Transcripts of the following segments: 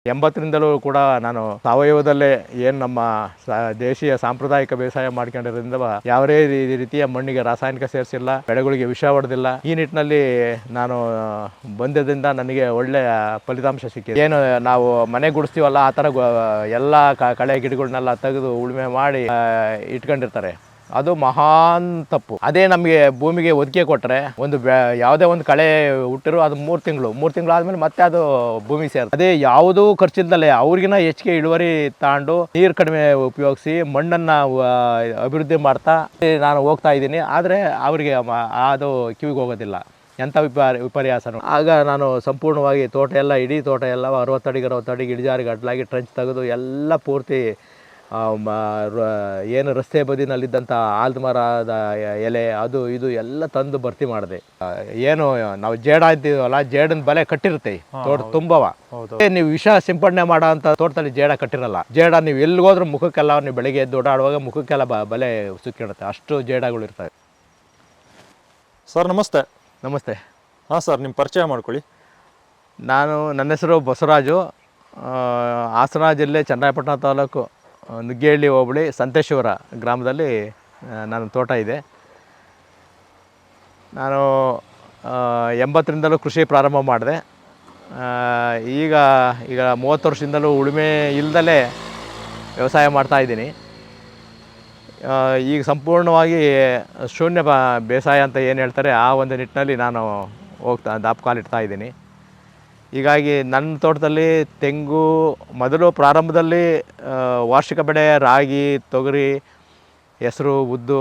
80ರಿಂದಲೂ ಕೂಡ ನಾನು ಸಾವಯವದಲ್ಲೇ ಏನು ನಮ್ಮ ದೇಶೀಯ ಸಾಂಪ್ರದಾಯಿಕ ಬೇಸಾಯ ಮಾಡ್ಕೊಂಡಿರೋದ್ರಿಂದ ಯಾವುದೇ ರೀತಿಯ ಮಣ್ಣಿಗೆ ರಾಸಾಯನಿಕ ಸೇರಿಸಿಲ್ಲ, ಬೆಳೆಗಳಿಗೆ ವಿಷ ಹೊಡೆದಿಲ್ಲ. ಈ ನಿಟ್ಟಿನಲ್ಲಿ ನಾನು ಬಂದದಿಂದ ನನಗೆ ಒಳ್ಳೆಯ ಫಲಿತಾಂಶ ಸಿಕ್ಕಿದೆ. ಏನು ನಾವು ಮನೆ ಗುಡಿಸ್ತೀವಲ್ಲ ಆ ಥರ ಎಲ್ಲ ಕಳೆ ಗಿಡಗಳನ್ನೆಲ್ಲ ತೆಗೆದು ಉಳುಮೆ ಮಾಡಿ ಇಟ್ಕೊಂಡಿರ್ತಾರೆ. ಅದು ಮಹಾನ್ ತಪ್ಪು. ಅದೇ ನಮಗೆ ಭೂಮಿಗೆ ಒದಕೆ ಕೊಟ್ಟರೆ ಯಾವುದೇ ಒಂದು ಕಳೆ ಹುಟ್ಟಿರೋ ಅದು 3 ತಿಂಗಳು ಆದಮೇಲೆ ಮತ್ತೆ ಅದು ಭೂಮಿ ಸೇರುತ್ತೆ. ಅದೇ ಯಾವುದೂ ಖರ್ಚಿಲ್ದಲೆ ಅವ್ರಿಗಿನ ಹೆಚ್ಚಿಗೆ ಇಳುವರಿ ತಗೊಂಡು ನೀರು ಕಡಿಮೆ ಉಪಯೋಗಿಸಿ ಮಣ್ಣನ್ನು ಅಭಿವೃದ್ಧಿ ಮಾಡ್ತಾ ನಾನು ಹೋಗ್ತಾ ಇದ್ದೀನಿ. ಆದರೆ ಅವರಿಗೆ ಅದು ಕಿವಿಗೆ ಹೋಗೋದಿಲ್ಲ. ಎಂಥ ವಿಪರ್ಯಾಸನು. ಆಗ ನಾನು ಸಂಪೂರ್ಣವಾಗಿ ಇಡೀ ತೋಟ ಎಲ್ಲ 60 ಅಡಿಗೆ ಇಳಿಜಾರಿಗೆ ಅಡ್ಡಲಾಗಿ ಟ್ರಂಚ್ ತೆಗೆದು ಎಲ್ಲ ಪೂರ್ತಿ ಏನು ರಸ್ತೆ ಬದಿನಲ್ಲಿದ್ದಂಥ ಆಲದ ಮರದ ಎಲೆ ಅದು ಇದು ಎಲ್ಲ ತಂದು ಭರ್ತಿ ಮಾಡಿದೆ. ಏನು ನಾವು ಜೇಡ ಅಂತೀವಲ್ಲ, ಜೇಡನ ಬಲೆ ಕಟ್ಟಿರುತ್ತೆ ತೋಟ ತುಂಬವ. ನೀವು ವಿಷ ಸಿಂಪಡಣೆ ಮಾಡೋ ಅಂತ ತೋಟದಲ್ಲಿ ಜೇಡ ಕಟ್ಟಿರಲ್ಲ. ಜೇಡ ನೀವು ಎಲ್ಲಿಗೋದ್ರೂ ಮುಖಕ್ಕೆಲ್ಲ ನೀವು ಬೆಳಿಗ್ಗೆ ಎದ್ದು ಓಡಾಡುವಾಗ ಮುಖಕ್ಕೆಲ್ಲ ಬಲೆ ಸುಕ್ಕಿಡುತ್ತೆ. ಅಷ್ಟು ಜೇಡಗಳು ಇರ್ತವೆ. ಸರ್ ನಮಸ್ತೆ. ನಮಸ್ತೆ. ಹಾಂ ಸರ್, ನಿಮ್ಮ ಪರಿಚಯ ಮಾಡ್ಕೊಳ್ಳಿ. ನನ್ನ ಹೆಸರು ಬಸವರಾಜು. ಹಾಸನ ಜಿಲ್ಲೆ ಚನ್ನರಾಯಪಟ್ಟಣ ತಾಲೂಕು ನುಗ್ಗೇಹಳ್ಳಿ ಹೋಬಳಿ ಸಂತೇಶ್ವರ ಗ್ರಾಮದಲ್ಲಿ ನನ್ನ ತೋಟ ಇದೆ. ನಾನು 80ರಿಂದಲೂ ಕೃಷಿ ಪ್ರಾರಂಭ ಮಾಡಿದೆ. ಈಗ 30 ವರ್ಷದಿಂದಲೂ ಉಳುಮೆ ಇಲ್ಲದಲೇ ವ್ಯವಸಾಯ ಮಾಡ್ತಾಯಿದ್ದೀನಿ. ಈಗ ಸಂಪೂರ್ಣವಾಗಿ ಶೂನ್ಯ ಬೇಸಾಯ ಅಂತ ಏನು ಹೇಳ್ತಾರೆ ಆ ಒಂದು ನಿಟ್ಟಿನಲ್ಲಿ ನಾನು ದಾಪುಕಾಲಿಡ್ತಾ ಇದ್ದೀನಿ. ಹೀಗಾಗಿ ನನ್ನ ತೋಟದಲ್ಲಿ ತೆಂಗು ಮೊದಲು ಪ್ರಾರಂಭದಲ್ಲಿ ವಾರ್ಷಿಕ ಬೆಳೆ ರಾಗಿ, ತೊಗರಿ, ಹೆಸರು, ಉದ್ದು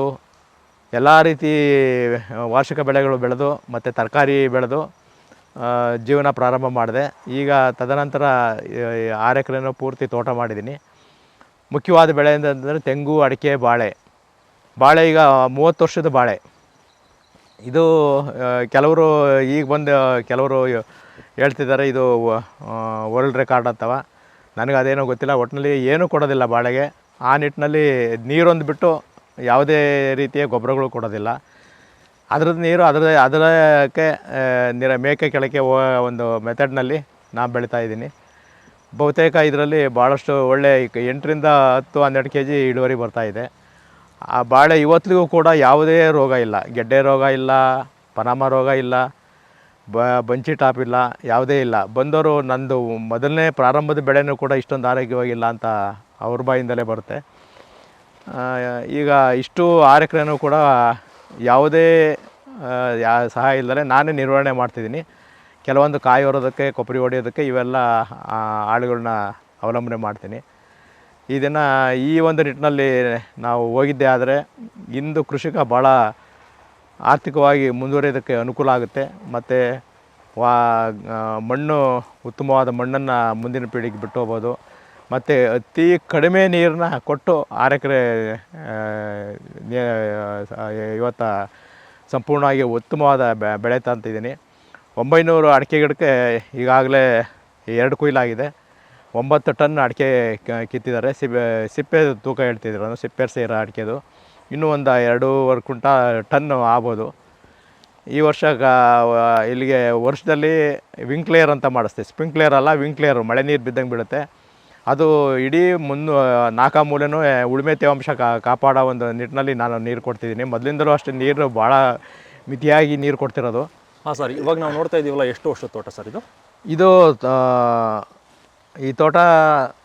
ಎಲ್ಲ ರೀತಿ ವಾರ್ಷಿಕ ಬೆಳೆಗಳು ಬೆಳೆದು ಮತ್ತು ತರಕಾರಿ ಬೆಳೆದು ಜೀವನ ಪ್ರಾರಂಭ ಮಾಡಿದೆ. ಈಗ ತದನಂತರ 6 ಎಕರೆನೂ ಪೂರ್ತಿ ತೋಟ ಮಾಡಿದ್ದೀನಿ. ಮುಖ್ಯವಾದ ಬೆಳೆ ಅಂತಂದರೆ ತೆಂಗು, ಅಡಿಕೆ, ಬಾಳೆ ಈಗ 30 ವರ್ಷದ ಬಾಳೆ. ಇದು ಕೆಲವರು ಹೇಳ್ತಿದ್ದಾರೆ ಇದು ವರ್ಲ್ಡ್ ರೆಕಾರ್ಡ್ ಅಂತವ. ನನಗೆ ಅದೇನೋ ಗೊತ್ತಿಲ್ಲ. ಒಟ್ಟಿನಲ್ಲಿ ಏನೂ ಕೊಡೋದಿಲ್ಲ ಬಾಳೆಗೆ. ಆ ನಿಟ್ಟಿನಲ್ಲಿ ನೀರೊಂದು ಬಿಟ್ಟು ಯಾವುದೇ ರೀತಿಯ ಗೊಬ್ಬರಗಳು ಕೊಡೋದಿಲ್ಲ. ಅದ್ರದ್ದು ನೀರು ಅದಕ್ಕೆ ಮೇಕೆ ಕೆಳಕ್ಕೆ ಒಂದು ಮೆಥಡ್ನಲ್ಲಿ ನಾನು ಬೆಳೀತಾ ಇದ್ದೀನಿ. ಬಹುತೇಕ ಇದರಲ್ಲಿ ಭಾಳಷ್ಟು ಒಳ್ಳೆ 8ರಿಂದ 10, 12 kg ಇಳುವರಿ ಬರ್ತಾಯಿದೆ. ಆ ಬಾಳೆ ಇವತ್ತಿಗೂ ಕೂಡ ಯಾವುದೇ ರೋಗ ಇಲ್ಲ. ಗೆಡ್ಡೆ ರೋಗ ಇಲ್ಲ, ಪನಾಮ ರೋಗ ಇಲ್ಲ, ಬಂಚಿ ಟಾಪ್ ಇಲ್ಲ, ಯಾವುದೇ ಇಲ್ಲ. ಬಂದವರು ನಂದು ಮೊದಲನೇ ಪ್ರಾರಂಭದ ಬೆಳೆನೂ ಕೂಡ ಇಷ್ಟೊಂದು ಆರೋಗ್ಯವಾಗಿಲ್ಲ ಅಂತ ಅವ್ರ ಬಾಯಿಂದಲೇ ಬರುತ್ತೆ. ಈಗ ಇಷ್ಟು 6 ಎಕರೆನೂ ಕೂಡ ಯಾವುದೇ ಸಹಾಯ ಇಲ್ಲದೆ ನಾನೇ ನಿರ್ವಹಣೆ ಮಾಡ್ತಿದ್ದೀನಿ. ಕೆಲವೊಂದು ಕಾಯಿ ಹೊರೋದಕ್ಕೆ, ಕೊಬ್ಬರಿ ಹೊಡೆಯೋದಕ್ಕೆ ಇವೆಲ್ಲ ಆಳುಗಳನ್ನ ಅವಲಂಬನೆ ಮಾಡ್ತೀನಿ. ಇದನ್ನು ಈ ಒಂದು ನಿಟ್ಟಿನಲ್ಲಿ ನಾವು ಹೋಗಿದ್ದೆ ಆದರೆ ಇಂದು ಕೃಷಿಕ ಭಾಳ ಆರ್ಥಿಕವಾಗಿ ಮುಂದುವರಿಯೋದಕ್ಕೆ ಅನುಕೂಲ ಆಗುತ್ತೆ. ಮತ್ತು ಉತ್ತಮವಾದ ಮಣ್ಣನ್ನು ಮುಂದಿನ ಪೀಳಿಗೆಗೆ ಬಿಟ್ಟು ಹೋಗ್ಬೋದು. ಮತ್ತು ಅತಿ ಕಡಿಮೆ ನೀರನ್ನ ಕೊಟ್ಟು 6 ಎಕರೆ ಇವತ್ತು ಸಂಪೂರ್ಣವಾಗಿ ಉತ್ತಮವಾದ ಬೆಳೆ ತಂತಿದ್ದೀನಿ. 900 ಅಡಿಕೆ ಗಿಡಕ್ಕೆ ಈಗಾಗಲೇ 2 ಕೊಯ್ಲಾಗಿದೆ. 9 ಟನ್ ಅಡಿಕೆ ಕಿತ್ತಿದ್ದಾರೆ. ಸಿಪ್ಪೆ ತೂಕ ಹೇಳ್ತಿದ್ರು, ಸಿಪ್ಪೆ ಸೇರೋ ಅಡಿಕೆದು ಇನ್ನೂ ಒಂದು 2.25 ಟನ್ ಆಗ್ಬೋದು. ಈ ವರ್ಷ ಇಲ್ಲಿಗೆ ವರ್ಷದಲ್ಲಿ ವಿಂಕ್ಲೇಯರ್ ಅಂತ ಮಾಡಿಸ್ತೀವಿ. ಸ್ಪ್ರಿಂಕ್ಲೇರ್ ಅಲ್ಲ, ವಿಂಕ್ಲೇಯರು. ಮಳೆ ನೀರು ಬಿದ್ದಂಗೆ ಬೀಳುತ್ತೆ. ಅದು ಇಡೀ 4 ಮೂಲೆಯೂ ಉಳುಮೆ ತೇವಾಂಶ ಕಾಪಾಡೋ ಒಂದು ನಿಟ್ಟಿನಲ್ಲಿ ನಾನು ನೀರು ಕೊಡ್ತಿದ್ದೀನಿ. ಮೊದಲಿಂದಲೂ ಅಷ್ಟೇ ನೀರು ಭಾಳ ಮಿತಿಯಾಗಿ ನೀರು ಕೊಡ್ತಿರೋದು. ಹಾಂ ಸರ್, ಇವಾಗ ನಾವು ನೋಡ್ತಾ ಇದ್ದೀವಲ್ಲ, ಎಷ್ಟು ವರ್ಷದ ತೋಟ ಸರ್ ಇದು? ಈ ತೋಟ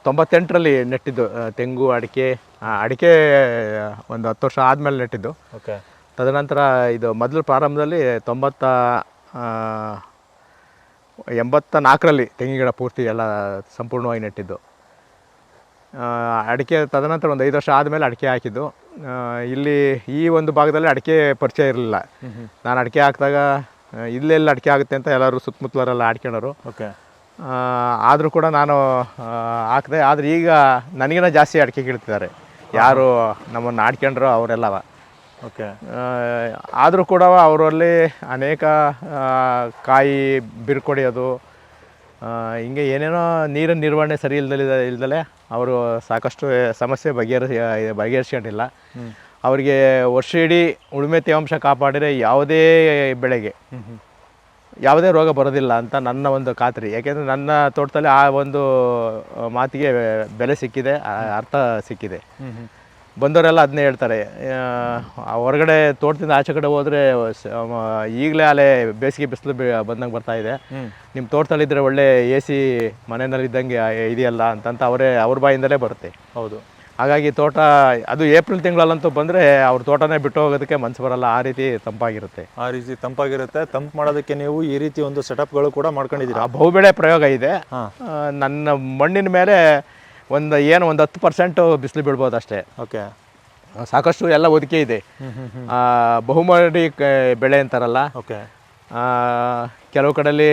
98ರಲ್ಲಿ ನೆಟ್ಟಿದ್ದು. ತೆಂಗು, ಅಡಿಕೆ ಒಂದು 10 ವರ್ಷ ಆದಮೇಲೆ ನೆಟ್ಟಿದ್ದು. ಓಕೆ. ತದನಂತರ ಇದು ಮೊದಲು ಪ್ರಾರಂಭದಲ್ಲಿ 84ರಲ್ಲಿ ತೆಂಗಿನ ಗಿಡ ಪೂರ್ತಿ ಎಲ್ಲ ಸಂಪೂರ್ಣವಾಗಿ ನೆಟ್ಟಿದ್ದು. ಅಡಿಕೆ ತದನಂತರ ಒಂದು 5 ವರ್ಷ ಆದಮೇಲೆ ಅಡಿಕೆ ಹಾಕಿದ್ದು. ಇಲ್ಲಿ ಈ ಒಂದು ಭಾಗದಲ್ಲಿ ಅಡಿಕೆ ಪರಿಚಯ ಇರಲಿಲ್ಲ. ನಾನು ಅಡಿಕೆ ಹಾಕಿದಾಗ ಇಲ್ಲೆಲ್ಲ ಅಡಿಕೆ ಆಗುತ್ತೆ ಅಂತ ಎಲ್ಲರೂ ಸುತ್ತಮುತ್ತಲರೆಲ್ಲ ಆಡ್ಕೊಂಡರು. ಓಕೆ. ಆದರೂ ಕೂಡ ನಾನು ಹಾಕಿದೆ. ಆದರೆ ಈಗ ನನಗಿನ ಜಾಸ್ತಿ ಅಡಿಕೆ ಕೀಳ್ತಿದ್ದಾರೆ ಯಾರು ನಮ್ಮನ್ನು ಆಡ್ಕೊಂಡ್ರು ಅವರೆಲ್ಲವ. ಓಕೆ. ಆದರೂ ಕೂಡ ಅವರಲ್ಲಿ ಅನೇಕ ಕಾಯಿ ಬಿರುಕೊಡಿಯೋದು, ಹಿಂಗೆ ಏನೇನೋ ನೀರಿನ ನಿರ್ವಹಣೆ ಸರಿ ಇಲ್ದಲೆ ಅವರು ಸಾಕಷ್ಟು ಸಮಸ್ಯೆ ಬಗೆಹರಿಸ್ಕೊಂಡಿಲ್ಲ. ಅವರಿಗೆ ವರ್ಷ ಇಡೀ ಉಳುಮೆ ತೇವಾಂಶ ಕಾಪಾಡಿದರೆ ಯಾವುದೇ ಬೆಳೆಗೆ ಯಾವುದೇ ರೋಗ ಬರೋದಿಲ್ಲ ಅಂತ ನನ್ನ ಒಂದು ಖಾತ್ರಿ. ಯಾಕೆಂದರೆ ನನ್ನ ತೋಟದಲ್ಲಿ ಆ ಒಂದು ಮಾತಿಗೆ ಬೆಲೆ ಸಿಕ್ಕಿದೆ, ಅರ್ಥ ಸಿಕ್ಕಿದೆ. ಬಂದವರೆಲ್ಲ ಅದನ್ನೇ ಹೇಳ್ತಾರೆ. ಹೊರಗಡೆ ತೋಟದಿಂದ ಆಚೆ ಕಡೆ ಹೋದರೆ ಈಗಲೇ ಅಲ್ಲೇ ಬೇಸಿಗೆ ಬಿಸಿಲು ಬಂದಂಗೆ ಬರ್ತಾ ಇದೆ, ನಿಮ್ಮ ತೋಟದಲ್ಲಿದ್ದರೆ ಒಳ್ಳೆ ಎ ಸಿ ಮನೆಯಲ್ಲಿದ್ದಂಗೆ ಇದೆಯಲ್ಲ ಅಂತಂತ ಅವ್ರ ಬಾಯಿಂದಲೇ ಬರುತ್ತೆ. ಹೌದು. ಹಾಗಾಗಿ ತೋಟ ಅದು ಏಪ್ರಿಲ್ ತಿಂಗಳಲ್ಲಂತೂ ಬಂದರೆ ಅವ್ರ ತೋಟನೇ ಬಿಟ್ಟು ಹೋಗೋದಕ್ಕೆ ಮನಸ್ಸು ಬರಲ್ಲ, ಆ ರೀತಿ ತಂಪಾಗಿರುತ್ತೆ. ಆ ರೀತಿ ತಂಪಾಗಿರುತ್ತೆ. ತಂಪು ಮಾಡೋದಕ್ಕೆ ನೀವು ಈ ರೀತಿ ಒಂದು ಸೆಟಪ್ಗಳು ಕೂಡ ಮಾಡ್ಕೊಂಡಿದ್ದೀರಾ? ಆ ಬಹುಬೆಳೆ ಪ್ರಯೋಗ ಇದೆ. ನನ್ನ ಮಣ್ಣಿನ ಮೇಲೆ ಒಂದು 10% ಬಿಸಿಲು ಬೀಳ್ಬೋದು ಅಷ್ಟೇ. ಓಕೆ. ಸಾಕಷ್ಟು ಎಲ್ಲ ಒದಕೆ ಇದೆ. ಬಹುಮಡಿ ಬೆಳೆ ಅಂತಾರಲ್ಲ, ಓಕೆ. ಕೆಲವು ಕಡೆಯಲ್ಲಿ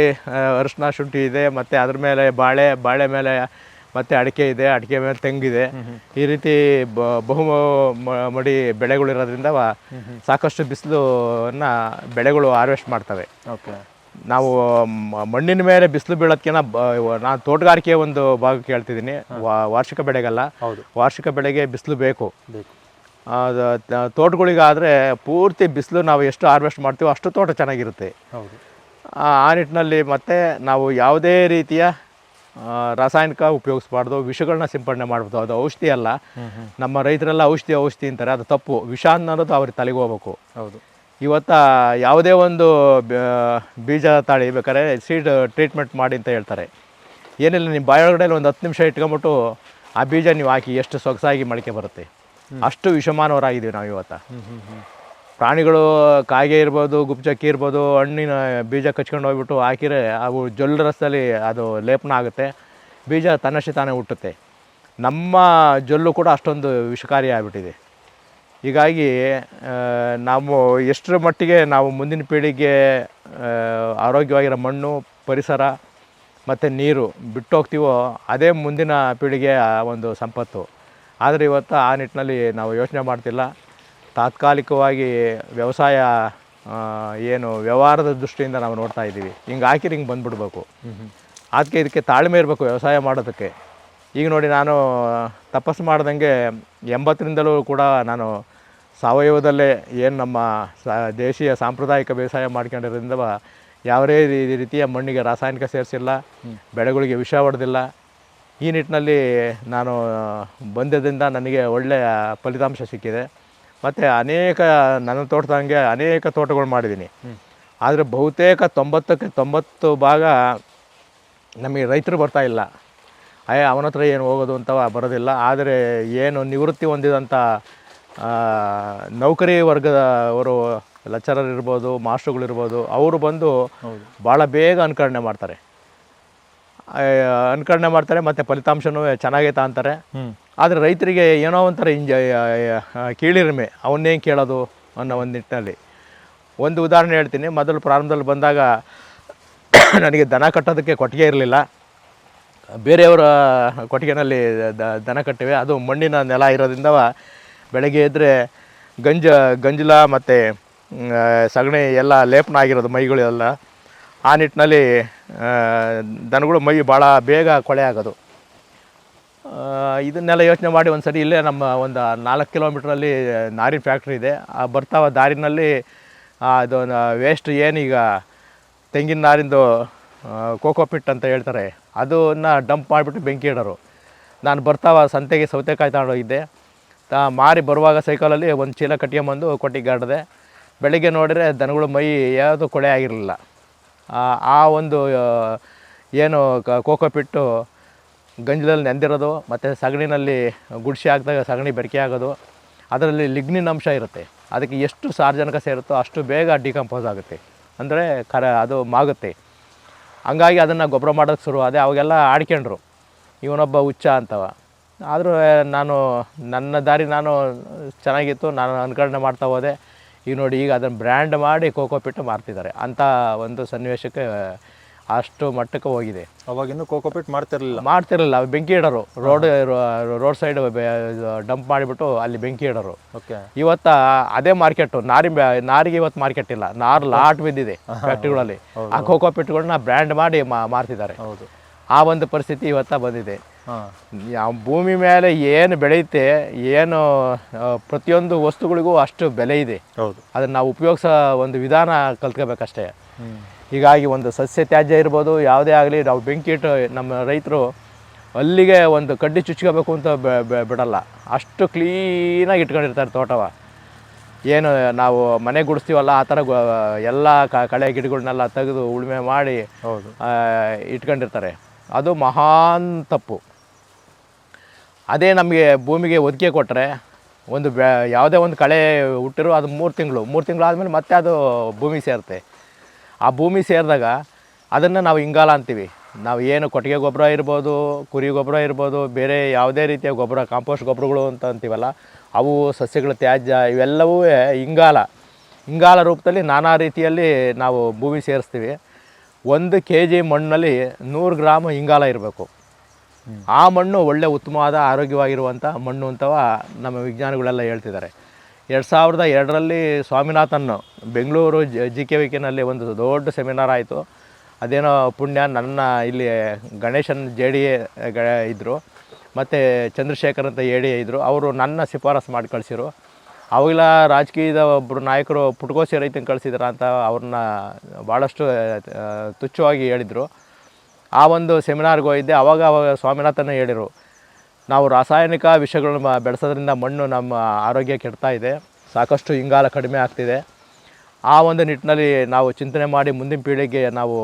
ಅರಿಶಿನ ಶುಂಠಿ ಇದೆ, ಮತ್ತು ಅದ್ರ ಮೇಲೆ ಬಾಳೆ ಮೇಲೆ ಮತ್ತು ಅಡಿಕೆ ಇದೆ, ಅಡಿಕೆ ಮೇಲೆ ತೆಂಗಿದೆ. ಈ ರೀತಿ ಬಹುಮಡಿ ಬೆಳೆಗಳಿರೋದ್ರಿಂದ ಸಾಕಷ್ಟು ಬಿಸಿಲನ್ನ ಬೆಳೆಗಳು ಹಾರ್ವೆಸ್ಟ್ ಮಾಡ್ತವೆ. ಓಕೆ. ನಾವು ಮಣ್ಣಿನ ಮೇಲೆ ಬಿಸಿಲು ಬೀಳೋದಕ್ಕಿಂತ ನಾನು ತೋಟಗಾರಿಕೆ ಒಂದು ಭಾಗಕ್ಕೆ ಹೇಳ್ತಿದ್ದೀನಿ, ವಾರ್ಷಿಕ ಬೆಳೆಗಲ್ಲ. ವಾರ್ಷಿಕ ಬೆಳೆಗೆ ಬಿಸಿಲು ಬೇಕು. ತೋಟಗಳಿಗಾದರೆ ಪೂರ್ತಿ ಬಿಸಿಲು ನಾವು ಎಷ್ಟು ಹಾರ್ವೆಸ್ಟ್ ಮಾಡ್ತೀವೋ ಅಷ್ಟು ತೋಟ ಚೆನ್ನಾಗಿರುತ್ತೆ. ಆ ನಿಟ್ಟಿನಲ್ಲಿ ಮತ್ತೆ ನಾವು ಯಾವುದೇ ರೀತಿಯ ರಾಸಾಯನಿಕ ಉಪಯೋಗಿಸ್ಬಾರ್ದು, ವಿಷಗಳನ್ನ ಸಿಂಪಡಣೆ ಮಾಡ್ಬೋದು. ಅದು ಔಷಧಿ ಅಲ್ಲ. ನಮ್ಮ ರೈತರೆಲ್ಲ ಔಷಧಿ ಅಂತಾರೆ, ಅದು ತಪ್ಪು. ವಿಷ ಅನ್ನೋದು ಅವ್ರಿಗೆ ತಲೆಗೆ ಹೋಗ್ಬೇಕು. ಹೌದು. ಇವತ್ತು ಯಾವುದೇ ಒಂದು ಬೀಜ ತಾಳಿ ಬೇಕಾದ್ರೆ ಸೀಡ್ ಟ್ರೀಟ್ಮೆಂಟ್ ಮಾಡಿ ಅಂತ ಹೇಳ್ತಾರೆ. ಏನಿಲ್ಲ, ನಿಮ್ಮ ಬಾಯೊಳಗಡೆ ಒಂದು 10 ನಿಮಿಷ ಇಟ್ಕೊಂಬಿಟ್ಟು ಆ ಬೀಜ ನೀವು ಹಾಕಿ ಎಷ್ಟು ಸೊಗಸಾಗಿ ಮೊಳಕೆ ಬರುತ್ತೆ. ಅಷ್ಟು ವಿಷಮಾನವರಾಗಿದ್ದೀವಿ ನಾವು ಇವತ್ತು. ಪ್ರಾಣಿಗಳು, ಕಾಗೆ ಇರ್ಬೋದು, ಗುಪ್ಚಕ್ಕಿ ಇರ್ಬೋದು, ಹಣ್ಣಿನ ಬೀಜ ಕಚ್ಕೊಂಡು ಹೋಗ್ಬಿಟ್ಟು ಹಾಕಿದ್ರೆ ಅವು ಜೊಲ್ಲು ರಸದಲ್ಲಿ ಅದು ಲೇಪನ ಆಗುತ್ತೆ, ಬೀಜ ತನ್ನಷ್ಟೇ ತಾನೇ ಹುಟ್ಟುತ್ತೆ. ನಮ್ಮ ಜೊಲ್ಲು ಕೂಡ ಅಷ್ಟೊಂದು ವಿಷಕಾರಿ ಆಗಿಬಿಟ್ಟಿದೆ. ಹೀಗಾಗಿ ನಾವು ಎಷ್ಟರ ಮಟ್ಟಿಗೆ ನಾವು ಮುಂದಿನ ಪೀಳಿಗೆ ಆರೋಗ್ಯವಾಗಿರೋ ಮಣ್ಣು, ಪರಿಸರ ಮತ್ತು ನೀರು ಬಿಟ್ಟು ಹೋಗ್ತೀವೋ ಅದೇ ಮುಂದಿನ ಪೀಳಿಗೆಯ ಒಂದು ಸಂಪತ್ತು. ಆದರೆ ಇವತ್ತು ಆ ನಿಟ್ಟಿನಲ್ಲಿ ನಾವು ಯೋಚನೆ ಮಾಡ್ತಿಲ್ಲ. ತಾತ್ಕಾಲಿಕವಾಗಿ ವ್ಯವಸಾಯ ಏನು ವ್ಯವಹಾರದ ದೃಷ್ಟಿಯಿಂದ ನಾವು ನೋಡ್ತಾ ಇದ್ದೀವಿ. ಹಿಂಗೆ ಹಾಕಿರಿ ಹಿಂಗೆ ಬಂದುಬಿಡ್ಬೇಕು. ಅದಕ್ಕೆ ಇದಕ್ಕೆ ತಾಳ್ಮೆ ಇರಬೇಕು ವ್ಯವಸಾಯ ಮಾಡೋದಕ್ಕೆ. ಈಗ ನೋಡಿ, ನಾನು ತಪಸ್ಸು ಮಾಡ್ದಂಗೆ 80ರಿಂದಲೂ ಕೂಡ ನಾನು ಸಾವಯವದಲ್ಲೇ ಏನು ನಮ್ಮ ದೇಶೀಯ ಸಾಂಪ್ರದಾಯಿಕ ಬೇಸಾಯ ಮಾಡ್ಕೊಂಡಿರೋದ್ರಿಂದ ಯಾವುದೇ ರೀತಿಯ ಮಣ್ಣಿಗೆ ರಾಸಾಯನಿಕ ಸೇರಿಸಿಲ್ಲ, ಬೆಳೆಗಳಿಗೆ ವಿಷ ಹೊಡೆದಿಲ್ಲ. ಈ ನಿಟ್ಟಿನಲ್ಲಿ ನಾನು ಬಂದದಿಂದ ನನಗೆ ಒಳ್ಳೆಯ ಫಲಿತಾಂಶ ಸಿಕ್ಕಿದೆ. ಮತ್ತು ನನ್ನ ತೋಟದಂಗೆ ಅನೇಕ ತೋಟಗಳು ಮಾಡಿದ್ದೀನಿ. ಆದರೆ ಬಹುತೇಕ 90ಕ್ಕೆ 90 ಭಾಗ ನಮಗೆ ರೈತರು ಬರ್ತಾಯಿಲ್ಲ. ಅವನ ಹತ್ರ ಏನು ಹೋಗೋದು ಅಂತ ಬರೋದಿಲ್ಲ. ಆದರೆ ಏನು ನಿವೃತ್ತಿ ಹೊಂದಿದಂಥ ನೌಕರಿ ವರ್ಗದವರು, ಲೆಕ್ಚರರ್ ಇರ್ಬೋದು, ಮಾಸ್ಟರ್ಗಳಿರ್ಬೋದು, ಅವರು ಬಂದು ಭಾಳ ಬೇಗ ಅನುಕರಣೆ ಮಾಡ್ತಾರೆ ಮತ್ತು ಫಲಿತಾಂಶನೂ ಚೆನ್ನಾಗೈತಾ ಅಂತಾರೆ. ಆದರೆ ರೈತರಿಗೆ ಏನೋ ಒಂಥರ ಕೀಳಿರಿಮೆ, ಅವನ್ನೇನು ಕೇಳೋದು ಅನ್ನೋ ಒಂದು ನಿಟ್ಟಿನಲ್ಲಿ. ಒಂದು ಉದಾಹರಣೆ ಹೇಳ್ತೀನಿ. ಮೊದಲು ಪ್ರಾರಂಭದಲ್ಲಿ ಬಂದಾಗ ನನಗೆ ದನ ಕಟ್ಟೋದಕ್ಕೆ ಕೊಟ್ಟಿಗೆ ಇರಲಿಲ್ಲ. ಬೇರೆಯವರ ಕೊಟ್ಟಿಗೆನಲ್ಲಿ ದನ ಕಟ್ಟಿವೆ. ಅದು ಮಣ್ಣಿನ ನೆಲ ಇರೋದ್ರಿಂದ ಬೆಳಗ್ಗೆ ಎದ್ದರೆ ಗಂಜಲ ಮತ್ತು ಸಗಣಿ ಎಲ್ಲ ಲೇಪನ ಆಗಿರೋದು ಮೈಗಳೆಲ್ಲ. ಆ ನಿಟ್ಟಿನಲ್ಲಿ ದನಗಳು ಮೈ ಭಾಳ ಬೇಗ ಕೊಳೆ ಆಗೋದು. ಇದನ್ನೆಲ್ಲ ಯೋಚನೆ ಮಾಡಿ ಒಂದು ಸರಿ ಇಲ್ಲೇ ನಮ್ಮ ಒಂದು 4 ಕಿಲೋಮೀಟ್ರಲ್ಲಿ ನಾರಿನ ಫ್ಯಾಕ್ಟ್ರಿ ಇದೆ. ಆ ಬರ್ತಾವ ದಾರಿನಲ್ಲಿ ಅದು ವೇಸ್ಟ್ ಏನೀಗ ತೆಂಗಿನ ನಾರಿಂದು ಕೋಕೋಪಿಟ್ ಅಂತ ಹೇಳ್ತಾರೆ, ಅದನ್ನು ಡಂಪ್ ಮಾಡಿಬಿಟ್ಟು ಬೆಂಕಿ ಇಡೋರು. ನಾನು ಬರ್ತಾವ ಸಂತೆಗೆ ಸೌತೆಕಾಯಿ ತಗೊಂಡೋಗಿದ್ದೆ. ಮಾರಿ ಬರುವಾಗ ಸೈಕಲಲ್ಲಿ ಒಂದು ಚೀಲ ಕಟ್ಕೊಂಬಂದು ಕೊಟ್ಟಿಗೆ ಗಾಡಿದೆ. ಬೆಳಗ್ಗೆ ನೋಡಿದರೆ ದನಗಳು ಮೈ ಯಾವುದೂ ಕೊಳೆ ಆಗಿರಲಿಲ್ಲ. ಆ ಒಂದು ಏನು ಕೋಕೋಪಿಟ್ಟು ಗಂಜಲಲ್ಲಿ ನೆಂದಿರೋದು ಮತ್ತು ಸಗಣಿನಲ್ಲಿ ಗುಡಿಸಿ ಹಾಕಿದಾಗ ಸಗಣಿ ಬೆರಕೆ ಆಗೋದು, ಅದರಲ್ಲಿ ಲಿಗ್ನಿನ್ ಅಂಶ ಇರುತ್ತೆ. ಅದಕ್ಕೆ ಎಷ್ಟು ಸಾರ್ವಜನಿಕ ಸೇರುತ್ತೋ ಅಷ್ಟು ಬೇಗ ಡಿಕಂಪೋಸ್ ಆಗುತ್ತೆ, ಅಂದರೆ ಅದು ಮಾಗುತ್ತೆ. ಹಂಗಾಗಿ ಅದನ್ನು ಗೊಬ್ಬರ ಮಾಡೋಕ್ಕೆ ಶುರು ಅದೇ ಅವಾಗೆಲ್ಲ ಆಡ್ಕೊಂಡ್ರು, ಇವನೊಬ್ಬ ಹುಚ್ಚ ಅಂತವ. ಆದರೂ ನನ್ನ ದಾರಿ ನಾನು ಚೆನ್ನಾಗಿತ್ತು, ನಾನು ಅನುಕರಣೆ ಮಾಡ್ತಾ ಹೋದೆ. ಈಗ ನೋಡಿ, ಈಗ ಅದನ್ನು ಬ್ರ್ಯಾಂಡ್ ಮಾಡಿ ಕೋಕೋಪಿಟ್ಟು ಮಾರ್ತಿದ್ದಾರೆ. ಅಂಥ ಒಂದು ಸನ್ನಿವೇಶಕ್ಕೆ ಅಷ್ಟು ಮಟ್ಟಕ್ಕೆ ಹೋಗಿದೆ. ಅವಾಗಿನ್ನೂ ಕೋಕೋಪಿಟ್ ಮಾಡ್ತಿರಲಿಲ್ಲ. ಬೆಂಕಿ ಇಡೋರು, ರೋಡ್ ಸೈಡ್ ಡಂಪ್ ಮಾಡಿಬಿಟ್ಟು ಅಲ್ಲಿ ಬೆಂಕಿ ಇಡೋರು. ಓಕೆ. ಇವತ್ತು ಅದೇ ಮಾರ್ಕೆಟು. ನಾರಿಗೆ ಇವತ್ತು ಮಾರ್ಕೆಟ್ ಇಲ್ಲ, ನಾರು ಲಾಟ್ ಬಿದ್ದಿದೆ ಫ್ಯಾಕ್ಟ್ರಿಗಳಲ್ಲಿ. ಆ ಕೋಕೋಪಿಟ್ಗಳನ್ನ ಬ್ರ್ಯಾಂಡ್ ಮಾಡಿ ಮಾರ್ತಿದ್ದಾರೆ. ಹೌದು. ಆ ಒಂದು ಪರಿಸ್ಥಿತಿ ಇವತ್ತು ಬಂದಿದೆ. ಭೂಮಿ ಮೇಲೆ ಏನು ಬೆಳೆಯುತ್ತೆ, ಏನು ಪ್ರತಿಯೊಂದು ವಸ್ತುಗಳಿಗೂ ಅಷ್ಟು ಬೆಲೆ ಇದೆ. ಹೌದು. ಅದನ್ನು ನಾವು ಉಪಯೋಗಿಸೋ ಒಂದು ವಿಧಾನ ಕಲ್ತ್ಕೋಬೇಕಷ್ಟೇ. ಹೀಗಾಗಿ ಒಂದು ಸಸ್ಯ ತ್ಯಾಜ್ಯ ಇರ್ಬೋದು ಯಾವುದೇ ಆಗಲಿ ನಾವು ಬೆಂಕಿ ಇಟ್ಟು ನಮ್ಮ ರೈತರು ಅಲ್ಲಿಗೆ ಒಂದು ಕಡ್ಡಿ ಚುಚ್ಕೋಬೇಕು ಅಂತ ಬಿಡಲ್ಲ, ಅಷ್ಟು ಕ್ಲೀನಾಗಿ ಇಟ್ಕೊಂಡಿರ್ತಾರೆ ತೋಟವ. ಏನು ನಾವು ಮನೆ ಗುಡಿಸ್ತೀವಲ್ಲ ಆ ಥರ ಎಲ್ಲ ಕಳೆ ಗಿಡಗಳನ್ನೆಲ್ಲ ತೆಗೆದು ಉಳುಮೆ ಮಾಡಿ ಹೌದು ಇಟ್ಕೊಂಡಿರ್ತಾರೆ. ಅದು ಮಹಾನ್ ತಪ್ಪು. ಅದೇ ನಮಗೆ ಭೂಮಿಗೆ ಒದಿಕೆ ಕೊಟ್ಟರೆ ಒಂದು ಯಾವುದೇ ಒಂದು ಕಳೆ ಹುಟ್ಟಿರೋ ಅದು 3 ತಿಂಗಳು ಆದಮೇಲೆ ಮತ್ತೆ ಅದು ಭೂಮಿ ಸೇರುತ್ತೆ. ಆ ಭೂಮಿ ಸೇರಿದಾಗ ಅದನ್ನು ನಾವು ಇಂಗಾಲ ಅಂತೀವಿ. ನಾವು ಏನು ಕೊಟ್ಟಿಗೆ ಗೊಬ್ಬರ ಇರ್ಬೋದು, ಕುರಿ ಗೊಬ್ಬರ ಇರ್ಬೋದು, ಬೇರೆ ಯಾವುದೇ ರೀತಿಯ ಗೊಬ್ಬರ, ಕಾಂಪೋಸ್ಟ್ ಗೊಬ್ಬರಗಳು ಅಂತ ಅಂತೀವಲ್ಲ, ಅವು ಸಸ್ಯಗಳ ತ್ಯಾಜ್ಯ ಇವೆಲ್ಲವೂ ಇಂಗಾಲ ರೂಪದಲ್ಲಿ ನಾನಾ ರೀತಿಯಲ್ಲಿ ನಾವು ಭೂಮಿ ಸೇರಿಸ್ತೀವಿ. 1 kg ಮಣ್ಣಲ್ಲಿ 100 ಗ್ರಾಮ್ ಇಂಗಾಲ ಇರಬೇಕು. ಆ ಮಣ್ಣು ಒಳ್ಳೆ ಉತ್ತಮವಾದ ಆರೋಗ್ಯವಾಗಿರುವಂಥ ಮಣ್ಣು ಅಂತವ ನಮ್ಮ ವಿಜ್ಞಾನಿಗಳೆಲ್ಲ ಹೇಳ್ತಿದ್ದಾರೆ. 2002ರಲ್ಲಿ ಸ್ವಾಮಿನಾಥನ್ ಬೆಂಗಳೂರು GKVKನಲ್ಲಿ ಒಂದು ದೊಡ್ಡ ಸೆಮಿನಾರ್ ಆಯಿತು. ಅದೇನೋ ಪುಣ್ಯ ನನ್ನ ಇಲ್ಲಿ ಗಣೇಶನ್ JD ಇದ್ದರು, ಮತ್ತು ಚಂದ್ರಶೇಖರ್ ಅಂತ AD ಇದ್ದರು. ಅವರು ನನ್ನ ಶಿಫಾರಸು ಮಾಡಿ ಕಳಿಸಿರು. ಅವಾಗೆಲ್ಲ ರಾಜಕೀಯದ ಒಬ್ಬರು ನಾಯಕರು ಪುಟ್ಕೋಸಿ ರೈತನ ಕಳಿಸಿದ್ರ ಅಂತ ಅವ್ರನ್ನ ಭಾಳಷ್ಟು ತುಚ್ಛವಾಗಿ ಹೇಳಿದರು. ಆ ಒಂದು ಸೆಮಿನಾರ್ಗೆ ಹೋಗಿದ್ದೆ. ಅವಾಗ ಸ್ವಾಮಿನಾಥನ್ ಹೇಳಿದರು, ನಾವು ರಾಸಾಯನಿಕ ವಿಷಗಳನ್ನ ಬೆಳೆಸೋದ್ರಿಂದ ಮಣ್ಣು ನಮ್ಮ ಆರೋಗ್ಯ ಕೆಡ್ತಾ ಇದೆ, ಸಾಕಷ್ಟು ಇಂಗಾಲ ಕಡಿಮೆ ಆಗ್ತಿದೆ. ಆ ಒಂದು ನಿಟ್ಟಿನಲ್ಲಿ ನಾವು ಚಿಂತನೆ ಮಾಡಿ ಮುಂದಿನ ಪೀಳಿಗೆಗೆ ನಾವು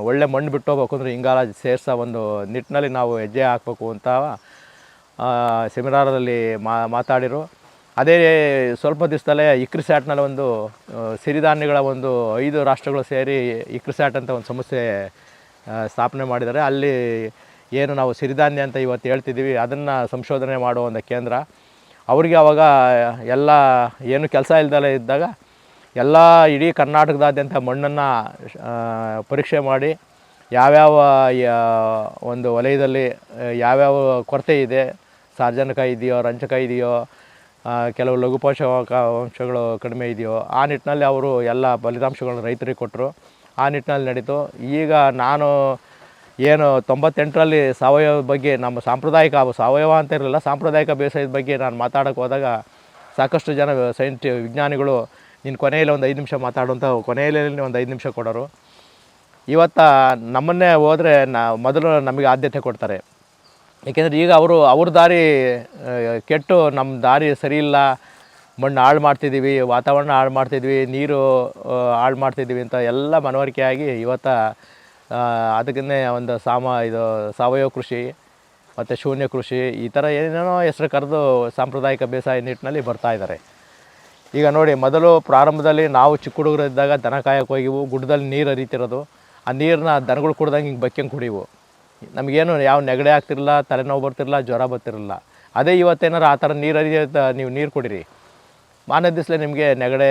ಒಳ್ಳೆ ಮಣ್ಣು ಬಿಟ್ಟು ಹೋಗ್ಬೇಕು ಅಂದರೆ ಇಂಗಾಲ ಸೇರಿಸೋ ಒಂದು ನಿಟ್ಟಿನಲ್ಲಿ ನಾವು ಹೆಜ್ಜೆ ಹಾಕಬೇಕು ಅಂತ ಸೆಮಿನಾರಲ್ಲಿ ಮಾತಾಡಿರು. ಅದೇ ಸ್ವಲ್ಪ ದಿವಸದಲ್ಲೇ ICRISATನಲ್ಲಿ ಒಂದು ಸಿರಿಧಾನ್ಯಗಳ ಒಂದು 5 ರಾಷ್ಟ್ರಗಳು ಸೇರಿ ICRISAT ಅಂತ ಒಂದು ಸಂಸ್ಥೆ ಸ್ಥಾಪನೆ ಮಾಡಿದ್ದಾರೆ. ಅಲ್ಲಿ ಏನು ನಾವು ಸಿರಿಧಾನ್ಯ ಅಂತ ಇವತ್ತು ಹೇಳ್ತಿದ್ದೀವಿ, ಅದನ್ನು ಸಂಶೋಧನೆ ಮಾಡುವ ಒಂದು ಕೇಂದ್ರ. ಅವರಿಗೆ ಆವಾಗ ಎಲ್ಲ ಏನು ಕೆಲಸ ಇಲ್ದಲೇ ಇದ್ದಾಗ ಎಲ್ಲ ಇಡೀ ಕರ್ನಾಟಕದಾದ್ಯಂತ ಮಣ್ಣನ್ನು ಪರೀಕ್ಷೆ ಮಾಡಿ ಯಾವ್ಯಾವ ಒಂದು ವಲಯದಲ್ಲಿ ಯಾವ್ಯಾವ ಕೊರತೆ ಇದೆ, ಸಾರ್ವಜನಿಕ ಇದೆಯೋ, ರಂಜಕ ಇದೆಯೋ, ಕೆಲವು ಲಘು ಪೋಷಕಾಂಶಗಳು ಕಡಿಮೆ ಇದೆಯೋ, ಆ ನಿಟ್ಟಿನಲ್ಲಿ ಅವರು ಎಲ್ಲ ಫಲಿತಾಂಶಗಳನ್ನು ರೈತರಿಗೆ ಕೊಟ್ಟರು. ಆ ನಿಟ್ಟಿನಲ್ಲಿ ನಡೀತು. ಈಗ ನಾನು ಏನು 98ರಲ್ಲಿ ಸಾವಯವ ಬಗ್ಗೆ ನಮ್ಮ ಸಾಂಪ್ರದಾಯಿಕ ಸಾವಯವ ಅಂತ ಇರಲಿಲ್ಲ, ಸಾಂಪ್ರದಾಯಿಕ ಬೇಸಾಯದ ಬಗ್ಗೆ ನಾನು ಮಾತಾಡೋಕ್ಕೆ ಹೋದಾಗ ಸಾಕಷ್ಟು ಜನ ವಿಜ್ಞಾನಿಗಳು ನೀನು ಕೊನೆಯಲ್ಲಿ ಒಂದು 5 ನಿಮಿಷ ಮಾತಾಡುವಂಥ ಕೊನೆಯಲ್ಲಿ ಒಂದು 5 ನಿಮಿಷ ಕೊಡೋರು. ಇವತ್ತು ನಮ್ಮನ್ನೇ ಹೋದರೆ ಮೊದಲು ನಮಗೆ ಆದ್ಯತೆ ಕೊಡ್ತಾರೆ. ಏಕೆಂದರೆ ಈಗ ಅವ್ರ ದಾರಿ ಕೆಟ್ಟು ನಮ್ಮ ದಾರಿ ಸರಿಯಿಲ್ಲ, ಮಣ್ಣು ಹಾಳು ಮಾಡ್ತಿದ್ದೀವಿ, ವಾತಾವರಣ ಹಾಳು ಮಾಡ್ತಿದ್ವಿ, ನೀರು ಹಾಳು ಮಾಡ್ತಿದ್ದೀವಿ ಅಂತ ಎಲ್ಲ ಮನವರಿಕೆಯಾಗಿ ಇವತ್ತು ಅದಕ್ಕನ್ನೇ ಒಂದು ಸಾವಯವ ಕೃಷಿ ಮತ್ತು ಶೂನ್ಯ ಕೃಷಿ ಈ ಥರ ಏನೇನೋ ಹೆಸರು ಕರೆದು ಸಾಂಪ್ರದಾಯಿಕ ಬೇಸಾಯ ನಿಟ್ಟಿನಲ್ಲಿ ಬರ್ತಾಯಿದ್ದಾರೆ. ಈಗ ನೋಡಿ, ಮೊದಲು ಪ್ರಾರಂಭದಲ್ಲಿ ನಾವು ಚಿಕ್ಕ ಹುಡುಗರಿದ್ದಾಗ ದನ ಕಾಯಕ್ಕೆ ಹೋಗಿವು, ಗುಡ್ಡದಲ್ಲಿ ನೀರು ಹರಿತಿರೋದು, ಆ ನೀರನ್ನ ದನಗಳು ಕುಡ್ದಂಗೆ ಹಿಂಗೆ ಬಕ್ಕಂಗೆ ಕುಡಿವು. ನಮಗೇನು ಯಾವ ನೆಗಡೆ ಆಗ್ತಿರಲಿಲ್ಲ, ತಲೆನೋವು ಬರ್ತಿರಲಿಲ್ಲ, ಜ್ವರ ಬರ್ತಿರಲಿಲ್ಲ. ಅದೇ ಇವತ್ತೇನಾರು ಆ ಥರ ನೀರು ನೀವು ನೀರು ಕುಡೀರಿ, ಮಾರನೇ ದಿವಸಲೇ ನಿಮಗೆ ನೆಗಡೆ,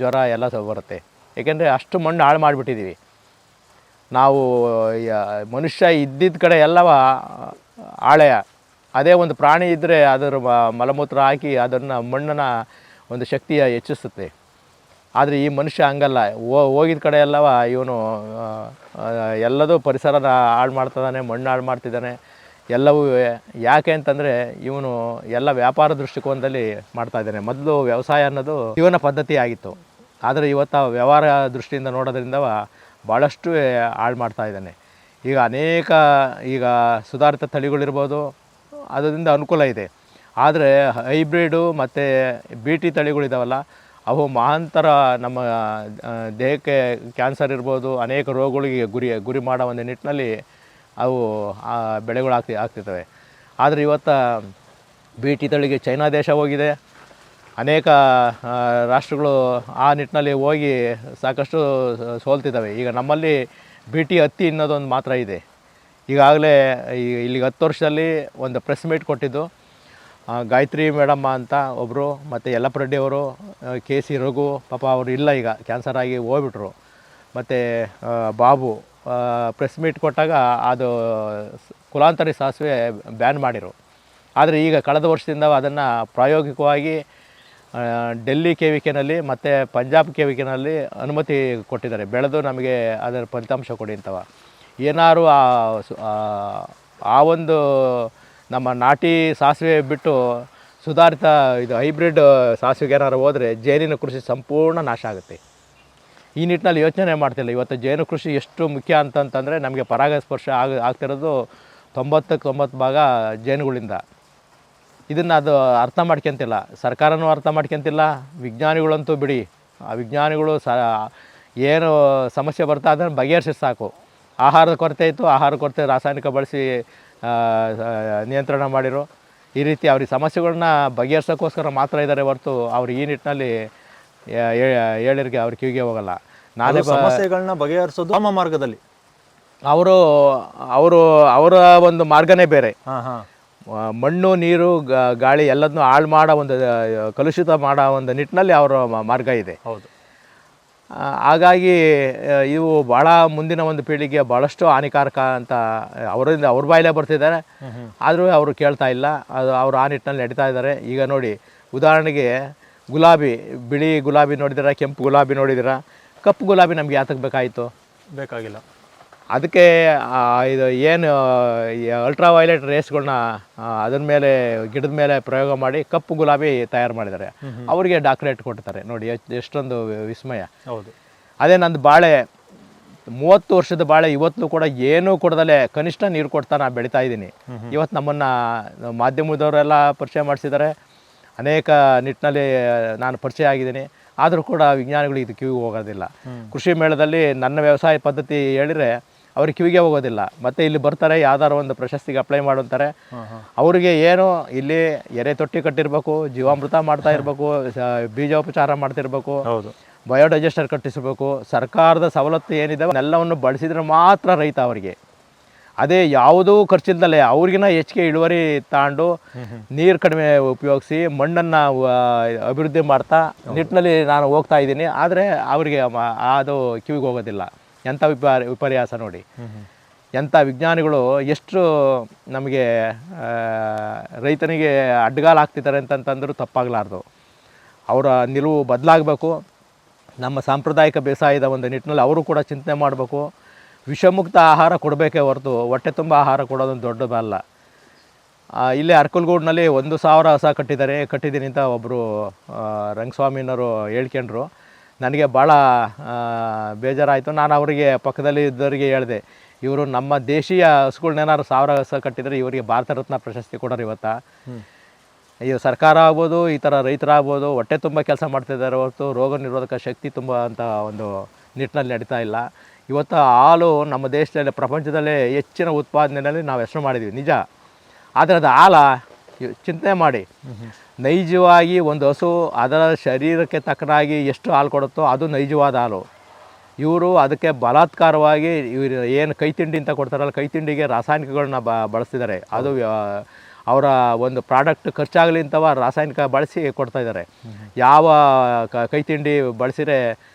ಜ್ವರ ಎಲ್ಲ ಬರುತ್ತೆ. ಏಕೆಂದರೆ ಅಷ್ಟು ಮಣ್ಣು ಹಾಳು ಮಾಡಿಬಿಟ್ಟಿದ್ದೀವಿ ನಾವು. ಮನುಷ್ಯ ಇದ್ದಿದ್ದ ಕಡೆ ಎಲ್ಲವ ಹಾಳೆಯ. ಅದೇ ಒಂದು ಪ್ರಾಣಿ ಇದ್ದರೆ ಅದರ ಮಲಮೂತ್ರ ಹಾಕಿ ಅದನ್ನು ಮಣ್ಣನ್ನು ಒಂದು ಶಕ್ತಿಯ ಹೆಚ್ಚಿಸುತ್ತೆ. ಆದರೆ ಈ ಮನುಷ್ಯ ಹಂಗಲ್ಲ, ಹೋಗಿದ ಕಡೆ ಎಲ್ಲವ ಇವನು ಎಲ್ಲದೂ ಪರಿಸರನ ಹಾಳು ಮಾಡ್ತಿದ್ದಾನೆ, ಮಣ್ಣು ಹಾಳು ಮಾಡ್ತಿದ್ದಾನೆ ಎಲ್ಲವೂ. ಯಾಕೆ ಅಂತಂದರೆ ಇವನು ಎಲ್ಲ ವ್ಯಾಪಾರ ದೃಷ್ಟಿಕೋನದಲ್ಲಿ ಮಾಡ್ತಾಯಿದ್ದಾನೆ. ಮೊದಲು ವ್ಯವಸಾಯ ಅನ್ನೋದು ಜೀವನ ಪದ್ಧತಿ ಆಗಿತ್ತು, ಆದರೆ ಇವತ್ತು ವ್ಯವಹಾರ ದೃಷ್ಟಿಯಿಂದ ನೋಡೋದ್ರಿಂದ ಭಾಳಷ್ಟು ಹಾಳು ಮಾಡ್ತಾಯಿದ್ದಾನೆ. ಈಗ ಅನೇಕ ಸುಧಾರಿತ ತಳಿಗಳಿರ್ಬೋದು, ಅದರಿಂದ ಅನುಕೂಲ ಇದೆ. ಆದರೆ ಹೈಬ್ರಿಡು ಮತ್ತು BT ತಳಿಗಳಿದಾವಲ್ಲ, ಅವು ಮಹಾಂತರ ನಮ್ಮ ದೇಹಕ್ಕೆ ಕ್ಯಾನ್ಸರ್ ಇರ್ಬೋದು, ಅನೇಕ ರೋಗಗಳಿಗೆ ಗುರಿ ಮಾಡೋ ಒಂದು ನಿಟ್ಟಿನಲ್ಲಿ ಅವು ಬೆಳೆಗಳು ಆಗ್ತಿರ್ತವೆ. ಆದರೆ ಇವತ್ತು BT ತಳಿಗೆ ಚೈನಾ ದೇಶ ಹೋಗಿದೆ, ಅನೇಕ ರಾಷ್ಟ್ರಗಳು ಆ ನಿಟ್ಟಿನಲ್ಲಿ ಹೋಗಿ ಸಾಕಷ್ಟು ಸೋಲ್ತಿದ್ದಾವೆ. ಈಗ ನಮ್ಮಲ್ಲಿ BT ಹತ್ತಿ ಅನ್ನೋದೊಂದು ಮಾತ್ರ ಇದೆ. ಈಗಾಗಲೇ ಇಲ್ಲಿಗೆ 10 ವರ್ಷದಲ್ಲಿ ಒಂದು ಪ್ರೆಸ್ ಮೀಟ್ ಕೊಟ್ಟಿದ್ದು ಗಾಯತ್ರಿ ಮೇಡಮ್ಮ ಅಂತ ಒಬ್ಬರು, ಮತ್ತು ಯಲ್ಲಪ್ಪ ರೆಡ್ಡಿ ಅವರು, KC ರಘು, ಪಾಪ ಅವರು ಇಲ್ಲ, ಈಗ ಕ್ಯಾನ್ಸರ್ ಆಗಿ ಹೋಗ್ಬಿಟ್ರು, ಮತ್ತು ಬಾಬು ಪ್ರೆಸ್ ಮೀಟ್ ಕೊಟ್ಟಾಗ ಅದು ಕುಲಾಂತರಿ ಸಾಸಿವೆ ಬ್ಯಾನ್ ಮಾಡಿರು. ಆದರೆ ಈಗ ಕಳೆದ ವರ್ಷದಿಂದ ಅದನ್ನು ಪ್ರಾಯೋಗಿಕವಾಗಿ ಡೆಲ್ಲಿ KVKನಲ್ಲಿ ಮತ್ತು ಪಂಜಾಬ್ KVKನಲ್ಲಿ ಅನುಮತಿ ಕೊಟ್ಟಿದ್ದಾರೆ. ಬೆಳೆದು ನಮಗೆ ಅದರ ಫಲಿತಾಂಶ ಕೊಡಿ ಅಂತವ. ಏನಾರು ಆ ಒಂದು ನಮ್ಮ ನಾಟಿ ಸಾಸಿವೆ ಬಿಟ್ಟು ಸುಧಾರಿತ ಹೈಬ್ರಿಡ್ ಸಾಸಿವೆಗೆ ಏನಾರು ಹೋದರೆ ಜೇನಿನ ಕೃಷಿ ಸಂಪೂರ್ಣ ನಾಶ ಆಗುತ್ತೆ. ಈ ನಿಟ್ಟಿನಲ್ಲಿ ಯೋಚನೆ ಮಾಡ್ತಿಲ್ಲ. ಇವತ್ತು ಜೇನು ಕೃಷಿ ಎಷ್ಟು ಮುಖ್ಯ ಅಂತಂತಂದರೆ ನಮಗೆ ಪರಾಗಸ್ಪರ್ಶ ಆಗ್ತಿರೋದು 90% ಭಾಗ ಜೇನುಗಳಿಂದ. ಇದನ್ನು ಅದು ಅರ್ಥ ಮಾಡ್ಕೊಂತಿಲ್ಲ, ಸರ್ಕಾರನೂ ಅರ್ಥ ಮಾಡ್ಕೊಂತಿಲ್ಲ, ವಿಜ್ಞಾನಿಗಳಂತೂ ಬಿಡಿ. ಆ ವಿಜ್ಞಾನಿಗಳು ಏನು ಸಮಸ್ಯೆ ಬರ್ತಾ ಅದನ್ನು ಬಗೆಹರಿಸಿ ಸಾಕು. ಆಹಾರದ ಕೊರತೆ ಇತ್ತು, ಆಹಾರ ಕೊರತೆ ರಾಸಾಯನಿಕ ಬಳಸಿ ನಿಯಂತ್ರಣ ಮಾಡಿರೋ ಈ ರೀತಿ ಅವ್ರಿಗೆ ಸಮಸ್ಯೆಗಳನ್ನ ಬಗೆಹರಿಸೋಕ್ಕೋಸ್ಕರ ಮಾತ್ರ ಇದ್ದಾರೆ ಹೊರತು ಅವ್ರು ಈ ನಿಟ್ಟಿನಲ್ಲಿ ಹೇಳಿರಿಗೆ ಅವ್ರ ಕಿವಿಗೆ ಹೋಗಲ್ಲ. ನಾನೇ ಸಮಸ್ಯೆಗಳನ್ನ ಬಗೆಹರಿಸೋದು ನಮ್ಮ ಮಾರ್ಗದಲ್ಲಿ ಅವರು ಅವರ ಒಂದು ಮಾರ್ಗನೇ ಬೇರೆ. ಮಣ್ಣು, ನೀರು, ಗಾಳಿ ಎಲ್ಲದನ್ನೂ ಹಾಳು ಮಾಡೋ ಒಂದು ಕಲುಷಿತ ಮಾಡೋ ಒಂದು ನಿಟ್ಟಿನಲ್ಲಿ ಅವರ ಮಾರ್ಗ ಇದೆ. ಹೌದು. ಹಾಗಾಗಿ ಇವು ಭಾಳ ಮುಂದಿನ ಒಂದು ಪೀಳಿಗೆ ಭಾಳಷ್ಟು ಹಾನಿಕಾರಕ ಅಂತ ಅವ್ರ ಬಾಯಲ್ಲೇ ಬರ್ತಿದ್ದಾರೆ. ಆದರೂ ಅವರು ಕೇಳ್ತಾ ಇಲ್ಲ. ಅದು ಅವರು ಆ ನಿಟ್ಟಿನಲ್ಲಿ ನಡೀತಾ ಇದ್ದಾರೆ. ಈಗ ನೋಡಿ, ಉದಾಹರಣೆಗೆ ಗುಲಾಬಿ, ಬಿಳಿ ಗುಲಾಬಿ ನೋಡಿದ್ದೀರಾ, ಕೆಂಪು ಗುಲಾಬಿ ನೋಡಿದ್ದೀರಾ. ಕಪ್ಪು ಗುಲಾಬಿ ನಮ್ಗೆ ಯಾತಕ್ಕೆ ಬೇಕಾಯಿತು? ಬೇಕಾಗಿಲ್ಲ. ಅದಕ್ಕೆ ಇದು ಏನು ಅಲ್ಟ್ರಾ ವೈಲೆಟ್ ರೇಸ್ಗಳನ್ನ ಅದ್ರ ಮೇಲೆ ಗಿಡದ ಮೇಲೆ ಪ್ರಯೋಗ ಮಾಡಿ ಕಪ್ಪು ಗುಲಾಬಿ ತಯಾರು ಮಾಡಿದ್ದಾರೆ. ಅವರಿಗೆ ಡಾಕ್ಟರೇಟ್ ಕೊಡ್ತಾರೆ. ನೋಡಿ ಎಷ್ಟೊಂದು ವಿಸ್ಮಯ. ಹೌದು. ಅದೇ ನಂದು ಬಾಳೆ 30 ವರ್ಷದ ಬಾಳೆ ಇವತ್ತು ಕೂಡ ಏನೂ ಕೊಡದಲ್ಲೇ ಕನಿಷ್ಠ ನೀರು ಕೊಡ್ತಾ ನಾನು ಬೆಳೀತಾ ಇದ್ದೀನಿ. ಇವತ್ತು ನಮ್ಮನ್ನು ಮಾಧ್ಯಮದವರೆಲ್ಲ ಪರಿಚಯ ಮಾಡಿಸಿದ್ದಾರೆ, ಅನೇಕ ನಿಟ್ಟಿನಲ್ಲಿ ನಾನು ಪರಿಚಯ ಆಗಿದ್ದೀನಿ. ಆದರೂ ಕೂಡ ವಿಜ್ಞಾನಿಗಳು ಇದು ಕಿವಿಗೆ ಹೋಗೋದಿಲ್ಲ. ಕೃಷಿ ಮೇಳದಲ್ಲಿ ನನ್ನ ವ್ಯವಸಾಯ ಪದ್ಧತಿ ಹೇಳಿದರೆ ಅವ್ರಿಗೆ ಕಿವಿಗೆ ಹೋಗೋದಿಲ್ಲ. ಮತ್ತು ಇಲ್ಲಿ ಬರ್ತಾರೆ, ಯಾವ್ದಾರು ಒಂದು ಪ್ರಶಸ್ತಿಗೆ ಅಪ್ಲೈ ಮಾಡುತ್ತಾರೆ. ಅವರಿಗೆ ಏನು ಇಲ್ಲಿ ಎರೆ ತೊಟ್ಟಿ ಕಟ್ಟಿರಬೇಕು, ಜೀವಾಮೃತ ಮಾಡ್ತಾ ಇರಬೇಕು, ಬೀಜೋಪಚಾರ ಮಾಡ್ತಿರ್ಬೇಕು, ಬಯೋಡೈಜೆಸ್ಟರ್ ಕಟ್ಟಿಸಬೇಕು. ಸರ್ಕಾರದ ಸವಲತ್ತು ಏನಿದೆ ಎಲ್ಲವನ್ನು ಬಳಸಿದ್ರೆ ಮಾತ್ರ ರೈತ ಅವರಿಗೆ. ಅದೇ ಯಾವುದೂ ಖರ್ಚಿಲ್ದಲೆ ಅವ್ರಿಗಿನ ಹೆಚ್ಚಿಗೆ ಇಳುವರಿ ತಗೊಂಡು ನೀರು ಕಡಿಮೆ ಉಪಯೋಗಿಸಿ ಮಣ್ಣನ್ನು ಅಭಿವೃದ್ಧಿ ಮಾಡ್ತಾ ನಿಟ್ಟಿನಲ್ಲಿ ನಾನು ಹೋಗ್ತಾ ಇದ್ದೀನಿ. ಆದರೆ ಅವರಿಗೆ ಅದು ಕಿವಿಗೆ ಹೋಗೋದಿಲ್ಲ. ಎಂಥ ವಿಪರ್ಯಾಸ ನೋಡಿ. ಎಂಥ ವಿಜ್ಞಾನಿಗಳು ಎಷ್ಟು ನಮಗೆ ರೈತನಿಗೆ ಅಡ್ಡಗಾಲು ಹಾಕ್ತಿದ್ದಾರೆ ಅಂತಂತಂದರೂ ತಪ್ಪಾಗಲಾರ್ದು. ಅವರ ನಿಲುವು ಬದಲಾಗಬೇಕು. ನಮ್ಮ ಸಾಂಪ್ರದಾಯಿಕ ಬೇಸಾಯದ ಒಂದು ನಿಟ್ಟಿನಲ್ಲಿ ಅವರು ಕೂಡ ಚಿಂತನೆ ಮಾಡಬೇಕು. ವಿಷಮುಕ್ತ ಆಹಾರ ಕೊಡಬೇಕೇ ಹೊರತು ಹೊಟ್ಟೆ ತುಂಬ ಆಹಾರ ಕೊಡೋದೊಂದು ದೊಡ್ಡದಲ್ಲ. ಇಲ್ಲೇ ಅರ್ಕಲ್ಗೂಡಿನಲ್ಲಿ 1,000 ಹಸ ಕಟ್ಟಿದ್ದೀನಿ ಅಂತ ಒಬ್ಬರು ರಂಗಸ್ವಾಮಿನವರು ಹೇಳ್ಕೊಂಡ್ರು. ನನಗೆ ಭಾಳ ಬೇಜಾರಾಯಿತು. ನಾನು ಅವರಿಗೆ ಪಕ್ಕದಲ್ಲಿ ಇದ್ದವರಿಗೆ ಹೇಳಿದೆ, ಇವರು ನಮ್ಮ ದೇಶೀಯ ಹಸುಗಳ್ನೇನಾದ್ರು 1000 ಹಸ ಕಟ್ಟಿದರೆ ಇವರಿಗೆ ಭಾರತ ರತ್ನ ಪ್ರಶಸ್ತಿ ಕೊಡೋರು. ಈ ಸರ್ಕಾರ ಆಗ್ಬೋದು, ಈ ಥರ ರೈತರಾಗ್ಬೋದು, ಹೊಟ್ಟೆ ತುಂಬ ಕೆಲಸ ಮಾಡ್ತಿದ್ದಾರೆ ಹೊರತು ರೋಗ ನಿರೋಧಕ ಶಕ್ತಿ ತುಂಬ ಅಂತ ಒಂದು ನಿಟ್ಟಿನಲ್ಲಿ ನಡೀತಾ ಇಲ್ಲ. ಇವತ್ತು ಹಾಲು ನಮ್ಮ ದೇಶದಲ್ಲಿ ಪ್ರಪಂಚದಲ್ಲೇ ಹೆಚ್ಚಿನ ಉತ್ಪಾದನೆಯಲ್ಲಿ ನಾವು ಹೆಸರು ಮಾಡಿದ್ದೀವಿ ನಿಜ. ಆದರೆ ಅದು ಹಾಲು ಚಿಂತನೆ ಮಾಡಿ, ನೈಜವಾಗಿ ಒಂದು ಹಸು ಅದರ ಶರೀರಕ್ಕೆ ತಕ್ಕನಾಗಿ ಎಷ್ಟು ಹಾಲು ಕೊಡುತ್ತೋ ಅದು ನೈಜವಾದ ಹಾಲು. ಇವರು ಅದಕ್ಕೆ ಬಲಾತ್ಕಾರವಾಗಿ ಇವರು ಏನು ಕೈ ತಿಂಡಿ ಅಂತ ಕೊಡ್ತಾರಲ್ಲ, ಕೈ ತಿಂಡಿಗೆ ರಾಸಾಯನಿಕಗಳನ್ನ ಬಳಸ್ತಿದ್ದಾರೆ. ಅದು ಅವರ ಒಂದು ಪ್ರಾಡಕ್ಟ್ ಖರ್ಚಾಗಲಿ ಅಂತವ ರಾಸಾಯನಿಕ ಬಳಸಿ ಕೊಡ್ತಾಯಿದ್ದಾರೆ. ಯಾವ ಕೈ ತಿಂಡಿ ಬಳಸಿದರೆ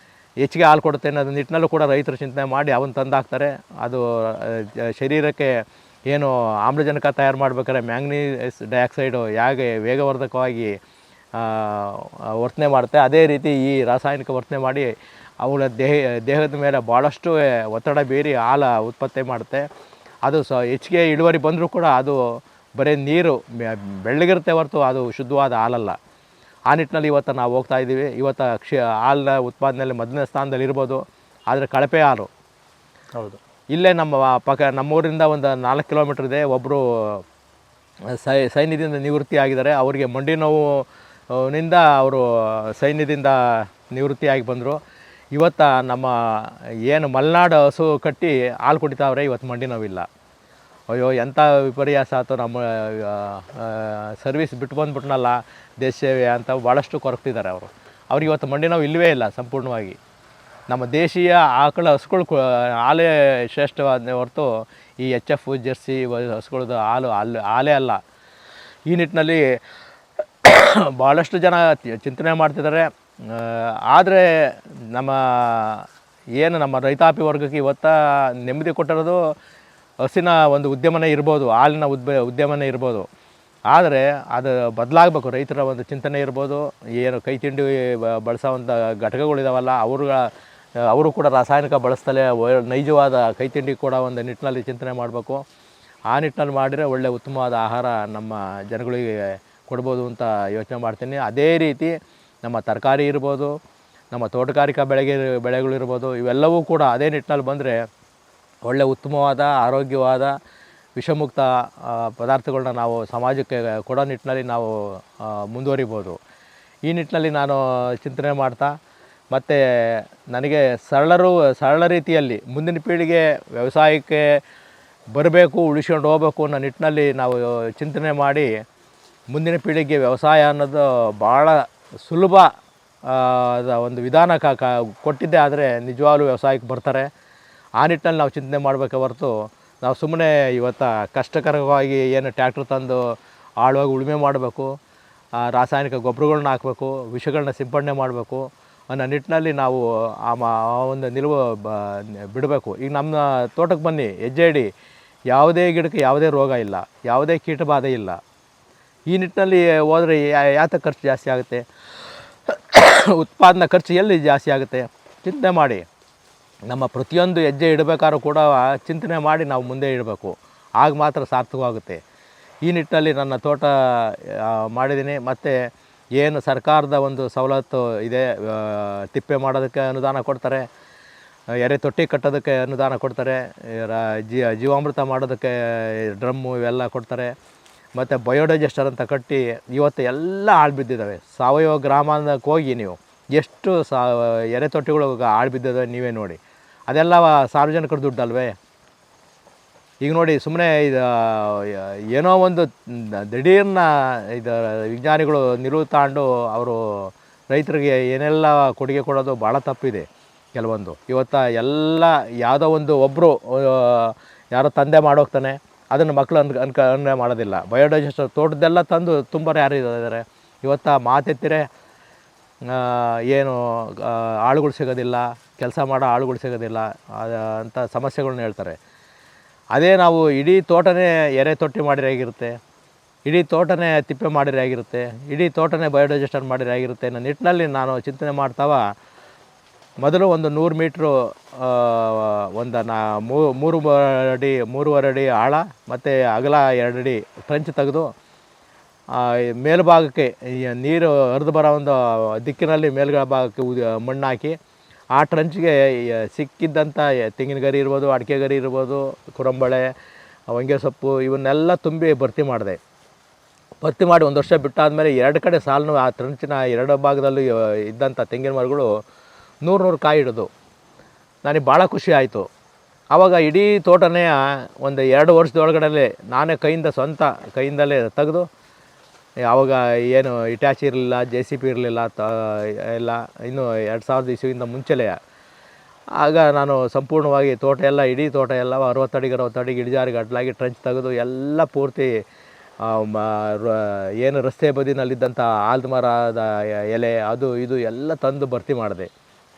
ಹೆಚ್ಚಿಗೆ ಹಾಲು ಕೊಡುತ್ತೆ ಅನ್ನೋದು ನಿಟ್ಟಿನಲ್ಲೂ ಕೂಡ ರೈತರು ಚಿಂತನೆ ಮಾಡಿ ಅವನ್ನ ತಂದಾಕ್ತಾರೆ. ಅದು ಶರೀರಕ್ಕೆ ಏನು ಆಮ್ಲಜನಕ ತಯಾರು ಮಾಡ್ಬೇಕಾದ್ರೆ ಮ್ಯಾಂಗನೀಸ್ ಡೈಆಕ್ಸೈಡು ಹೇಗೆ ವೇಗವರ್ಧಕವಾಗಿ ವರ್ತನೆ ಮಾಡುತ್ತೆ, ಅದೇ ರೀತಿ ಈ ರಾಸಾಯನಿಕ ವರ್ತನೆ ಮಾಡಿ ಅವಳ ದೇಹದ ಮೇಲೆ ಭಾಳಷ್ಟು ಒತ್ತಡ ಬೀರಿ ಹಾಲು ಉತ್ಪತ್ತಿ ಮಾಡುತ್ತೆ. ಅದು ಹೆಚ್ಚಿಗೆ ಇಳುವರಿ ಬಂದರೂ ಕೂಡ ಅದು ಬರೀ ನೀರು ಬೆಳ್ಳಗಿರುತ್ತೆ ಹೊರತು ಅದು ಶುದ್ಧವಾದ ಹಾಲಲ್ಲ. ಆ ನಿಟ್ಟಿನಲ್ಲಿ ಇವತ್ತು ನಾವು ಹೋಗ್ತಾ ಇದ್ದೀವಿ. ಇವತ್ತು ಹಾಲಿನ ಉತ್ಪಾದನೆಯಲ್ಲಿ ಮೊದಲನೇ ಸ್ಥಾನದಲ್ಲಿ ಇರ್ಬೋದು, ಆದರೆ ಕಳಪೆ ಹಾಲು. ಹೌದು. ಇಲ್ಲೇ ನಮ್ಮೂರಿಂದ ಒಂದು 4 ಕಿಲೋಮೀಟ್ರ್ ಇದೆ. ಒಬ್ಬರು ಸೈನ್ಯದಿಂದ ನಿವೃತ್ತಿ ಆಗಿದ್ದಾರೆ. ಅವರಿಗೆ ಮಂಡಿ ನೋವಿನಿಂದ ಅವರು ಸೈನ್ಯದಿಂದ ನಿವೃತ್ತಿಯಾಗಿ ಬಂದರು. ಇವತ್ತು ನಮ್ಮ ಏನು ಮಲೆನಾಡು ಹಸು ಕಟ್ಟಿ ಹಾಲು ಕುಡಿತಾವ್ರೆ, ಇವತ್ತು ಮಂಡಿ ನೋವಿಲ್ಲ. ಅಯ್ಯೋ ಎಂಥ ವಿಪರ್ಯಾಸ ಆಯ್ತು. ನಮ್ಮ ಸರ್ವಿಸ್ ಬಿಟ್ಟು ಬಂದುಬಿಟ್ನಲ್ಲ ದೇಶ ಸೇವೆ ಅಂತ ಭಾಳಷ್ಟು ಕೊರಗ್ತಿದ್ದಾರೆ ಅವರು. ಅವ್ರಿಗೆ ಇವತ್ತು ಮಂಡಿ ನೋವು ಇಲ್ಲವೇ ಇಲ್ಲ ಸಂಪೂರ್ಣವಾಗಿ. ನಮ್ಮ ದೇಶೀಯ ಆಕಳ ಹಸುಗಳು ಹಾಲೇ ಶ್ರೇಷ್ಠವಾದ ಹೊರತು ಈ HF ಜರ್ಸಿ ಹಸುಗಳದ್ದು ಹಾಲೇ ಅಲ್ಲ. ಈ ನಿಟ್ಟಿನಲ್ಲಿ ಭಾಳಷ್ಟು ಜನ ಚಿಂತನೆ ಮಾಡ್ತಿದ್ದಾರೆ. ಆದರೆ ನಮ್ಮ ರೈತಾಪಿ ವರ್ಗಕ್ಕೆ ಇವತ್ತು ನೆಮ್ಮದಿ ಕೊಟ್ಟಿರೋದು ಹಸಿನ ಒಂದು ಉದ್ಯಮನೇ ಇರ್ಬೋದು, ಹಾಲಿನ ಉದ್ಯಮನೇ ಇರ್ಬೋದು. ಆದರೆ ಅದು ಬದಲಾಗಬೇಕು. ರೈತರ ಒಂದು ಚಿಂತನೆ ಇರ್ಬೋದು. ಏನು ಕೈ ತಿಂಡಿ ಬಳಸೋವಂಥ ಘಟಕಗಳಿದಾವಲ್ಲ, ಅವರು ಕೂಡ ರಾಸಾಯನಿಕ ಬಳಸ್ತಲೇ ನೈಜವಾದ ಕೈ ತಿಂಡಿ ಕೂಡ ಒಂದು ನಿಟ್ಟಿನಲ್ಲಿ ಚಿಂತನೆ ಮಾಡಬೇಕು. ಆ ನಿಟ್ಟಿನಲ್ಲಿ ಮಾಡಿದರೆ ಒಳ್ಳೆಯ ಉತ್ತಮವಾದ ಆಹಾರ ನಮ್ಮ ಜನಗಳಿಗೆ ಕೊಡ್ಬೋದು ಅಂತ ಯೋಚನೆ ಮಾಡ್ತೀನಿ. ಅದೇ ರೀತಿ ನಮ್ಮ ತರಕಾರಿ ಇರ್ಬೋದು, ನಮ್ಮ ತೋಟಗಾರಿಕಾ ಬೆಳೆಗಳಿರ್ಬೋದು, ಇವೆಲ್ಲವೂ ಕೂಡ ಅದೇ ನಿಟ್ಟಿನಲ್ಲಿ ಬಂದರೆ ಒಳ್ಳೆಯ ಉತ್ತಮವಾದ ಆರೋಗ್ಯವಾದ ವಿಷಮುಕ್ತ ಪದಾರ್ಥಗಳನ್ನ ನಾವು ಸಮಾಜಕ್ಕೆ ಕೊಡೋ ನಿಟ್ಟಿನಲ್ಲಿ ನಾವು ಮುಂದುವರಿಬೋದು. ಈ ನಿಟ್ಟಿನಲ್ಲಿ ನಾನು ಚಿಂತನೆ ಮಾಡ್ತಾ, ಮತ್ತು ನನಗೆ ಸರಳ ರೀತಿಯಲ್ಲಿ ಮುಂದಿನ ಪೀಳಿಗೆ ವ್ಯವಸಾಯಕ್ಕೆ ಬರಬೇಕು, ಉಳಿಸ್ಕೊಂಡು ಹೋಗ್ಬೇಕು ಅನ್ನೋ ನಿಟ್ಟಿನಲ್ಲಿ ನಾವು ಚಿಂತನೆ ಮಾಡಿ ಮುಂದಿನ ಪೀಳಿಗೆ ವ್ಯವಸಾಯ ಅನ್ನೋದು ಭಾಳ ಸುಲಭ ಒಂದು ವಿಧಾನ ಕೊಟ್ಟಿದ್ದೆ ಆದರೆ ನಿಜವಾಗ್ಲೂ ವ್ಯವಸಾಯಕ್ಕೆ ಬರ್ತಾರೆ. ಆ ನಿಟ್ಟಿನಲ್ಲಿ ನಾವು ಚಿಂತನೆ ಮಾಡಬೇಕೆ ಹೊರತು ನಾವು ಸುಮ್ಮನೆ ಇವತ್ತು ಕಷ್ಟಕರವಾಗಿ ಏನು ಟ್ಯಾಕ್ಟ್ರ್ ತಂದು ಆಳವಾಗಿ ಉಳುಮೆ ಮಾಡಬೇಕು, ರಾಸಾಯನಿಕ ಗೊಬ್ಬರಗಳ್ನ ಹಾಕಬೇಕು, ವಿಷಗಳನ್ನ ಸಿಂಪಡಣೆ ಮಾಡಬೇಕು ಅನ್ನೋ ನಿಟ್ಟಿನಲ್ಲಿ ನಾವು ಆ ಒಂದು ನಿಲುವು ಬಿಡಬೇಕು. ಈಗ ನಮ್ಮ ತೋಟಕ್ಕೆ ಬನ್ನಿ, ಹೆಜ್ಜೆ ಇಡಿ, ಯಾವುದೇ ಗಿಡಕ್ಕೆ ಯಾವುದೇ ರೋಗ ಇಲ್ಲ, ಯಾವುದೇ ಕೀಟಬಾಧೆ ಇಲ್ಲ. ಈ ನಿಟ್ಟಿನಲ್ಲಿ ಹೋದರೆ ಯಾತಕ್ಕೆ ಖರ್ಚು ಜಾಸ್ತಿ ಆಗುತ್ತೆ, ಉತ್ಪಾದನಾ ಖರ್ಚು ಎಲ್ಲಿ ಜಾಸ್ತಿ ಆಗುತ್ತೆ? ಚಿಂತನೆ ಮಾಡಿ. ನಮ್ಮ ಪ್ರತಿಯೊಂದು ಹೆಜ್ಜೆ ಇಡಬೇಕಾದ್ರೂ ಕೂಡ ಚಿಂತನೆ ಮಾಡಿ ನಾವು ಮುಂದೆ ಇಡಬೇಕು, ಆಗ ಮಾತ್ರ ಸಾರ್ಥಕವಾಗುತ್ತೆ. ಈ ನಿಟ್ಟಿನಲ್ಲಿ ನನ್ನ ತೋಟ ಮಾಡಿದ್ದೀನಿ. ಮತ್ತು ಏನು ಸರ್ಕಾರದ ಒಂದು ಸವಲತ್ತು ಇದೆ, ತಿಪ್ಪೆ ಮಾಡೋದಕ್ಕೆ ಅನುದಾನ ಕೊಡ್ತಾರೆ, ಎರೆ ತೊಟ್ಟಿ ಕಟ್ಟೋದಕ್ಕೆ ಅನುದಾನ ಕೊಡ್ತಾರೆ, ಜೀವಾಮೃತ ಮಾಡೋದಕ್ಕೆ ಡ್ರಮ್ಮು ಇವೆಲ್ಲ ಕೊಡ್ತಾರೆ. ಮತ್ತು ಬಯೋಡೈಜೆಸ್ಟರ್ ಅಂತ ಕಟ್ಟಿ ಇವತ್ತು ಎಲ್ಲ ಹಾಳು ಬಿದ್ದಿದ್ದಾವೆ. ಸಾವಯವ ಗ್ರಾಮಕ್ಕೆ ಹೋಗಿ ನೀವು ಎಷ್ಟು ಎರೆ ತೊಟ್ಟಿಗಳು ಹಾಳು ಬಿದ್ದಿದ್ದಾವೆ ನೀವೇ ನೋಡಿ. ಅದೆಲ್ಲ ಸಾರ್ವಜನಿಕರ ದುಡ್ಡಲ್ವೇ? ಈಗ ನೋಡಿ, ಸುಮ್ಮನೆ ಇದು ಏನೋ ಒಂದು ದಿಢೀರ್ನ ಇದು ವಿಜ್ಞಾನಿಗಳು ನಿಲುವು ತಗೊಂಡು ಅವರು ರೈತರಿಗೆ ಏನೆಲ್ಲ ಕೊಡುಗೆ ಕೊಡೋದು ಭಾಳ ತಪ್ಪಿದೆ ಕೆಲವೊಂದು. ಇವತ್ತು ಎಲ್ಲ ಯಾವುದೋ ಒಬ್ಬರು ಯಾರೋ ತಂದೆ ಮಾಡೋಗ್ತಾನೆ, ಅದನ್ನು ಮಕ್ಕಳು ಅನ್ಕರಣೆ ಮಾಡೋದಿಲ್ಲ. ಬಯೋಡೈಜೆಸ್ಟರ್ ತೋಟದ್ದೆಲ್ಲ ತಂದು ತುಂಬರು ಯಾರು ಇದ್ದಾರೆ ಇವತ್ತು. ಮಾತೆತ್ತಿರೆ ಏನು ಆಳುಗಳು ಸಿಗೋದಿಲ್ಲ, ಕೆಲಸ ಮಾಡೋ ಆಳುಗಳು ಸಿಗೋದಿಲ್ಲ ಅಂತ ಸಮಸ್ಯೆಗಳ್ನ ಹೇಳ್ತಾರೆ. ಅದೇ ನಾವು ಇಡೀ ತೋಟನೇ ಎರೆ ತೊಟ್ಟಿ ಮಾಡಿದ್ರೆ ಆಗಿರುತ್ತೆ, ಇಡೀ ತೋಟನೇ ತಿಪ್ಪೆ ಮಾಡಿದ್ರೆ ಆಗಿರುತ್ತೆ, ಇಡೀ ತೋಟನೇ ಬಯೋಡೈಜೆಸ್ಟರ್ ಮಾಡಿದ್ರೆ ಆಗಿರುತ್ತೆ ಅನ್ನೋ ನಿಟ್ಟಿನಲ್ಲಿ ನಾನು ಚಿಂತನೆ ಮಾಡ್ತಾವ ಮೊದಲು ಒಂದು 100 ಮೀಟ್ರು ಒಂದು 3 ಅಡಿ ಆಳ ಮತ್ತು ಅಗಲ 2 ಅಡಿ ಟ್ರಂಚ್ ತೆಗೆದು ಮೇಲ್ಭಾಗಕ್ಕೆ ನೀರು ಹರಿದು ಬರೋ ಒಂದು ದಿಕ್ಕಿನಲ್ಲಿ ಭಾಗಕ್ಕೆ ಮಣ್ಣು ಹಾಕಿ ಆ ಟ್ರಂಚ್ಗೆ ಸಿಕ್ಕಿದ್ದಂಥ ತೆಂಗಿನ ಗರಿ ಇರ್ಬೋದು, ಅಡಿಕೆ ಗರಿ ಇರ್ಬೋದು, ಕುರಂಬಳೆ, ಹೊಂಗೆ ಸೊಪ್ಪು ಇವನ್ನೆಲ್ಲ ತುಂಬಿ ಭರ್ತಿ ಮಾಡಿದೆ. ಭರ್ತಿ ಮಾಡಿ 1 ವರ್ಷ ಬಿಟ್ಟಾದಮೇಲೆ 2 ಕಡೆ ಸಾಲನ್ನು ಆ ಟ್ರಂಚಿನ 2 ಭಾಗದಲ್ಲೂ ಇದ್ದಂಥ ತೆಂಗಿನ ಮರಗಳು 100 ಕಾಯಿ ಹಿಡಿದು ನನಗೆ ಭಾಳ ಖುಷಿ ಆಯಿತು. ಆವಾಗ ಇಡೀ ತೋಟನೇ ಒಂದು 2 ವರ್ಷದೊಳಗಡೆ ನಾನೇ ಸ್ವಂತ ಕೈಯಿಂದಲೇ ತೆಗೆದು, ಆವಾಗ ಏನು ಇಟ್ಯಾಚ್ ಇರಲಿಲ್ಲ, JCB ಇರಲಿಲ್ಲ, ಎಲ್ಲ ಇನ್ನೂ 2000 ಇಸ್ವಿಯಿಂದ ಮುಂಚೆಲೇ. ಆಗ ನಾನು ಸಂಪೂರ್ಣವಾಗಿ ತೋಟ ಎಲ್ಲ, ಇಡೀ ತೋಟ ಎಲ್ಲ 60 ಅಡಿಗೆ ಇಳಿಜಾರಿಗೆ ಅಡ್ಡಲಾಗಿ ಟ್ರಂಚ್ ತೆಗೆದು ಎಲ್ಲ ಪೂರ್ತಿ ಏನು ರಸ್ತೆ ಬದಿನಲ್ಲಿದ್ದಂಥ ಆಲದ ಮರದ ಎಲೆ ಅದು ಇದು ಎಲ್ಲ ತಂದು ಭರ್ತಿ ಮಾಡಿದೆ.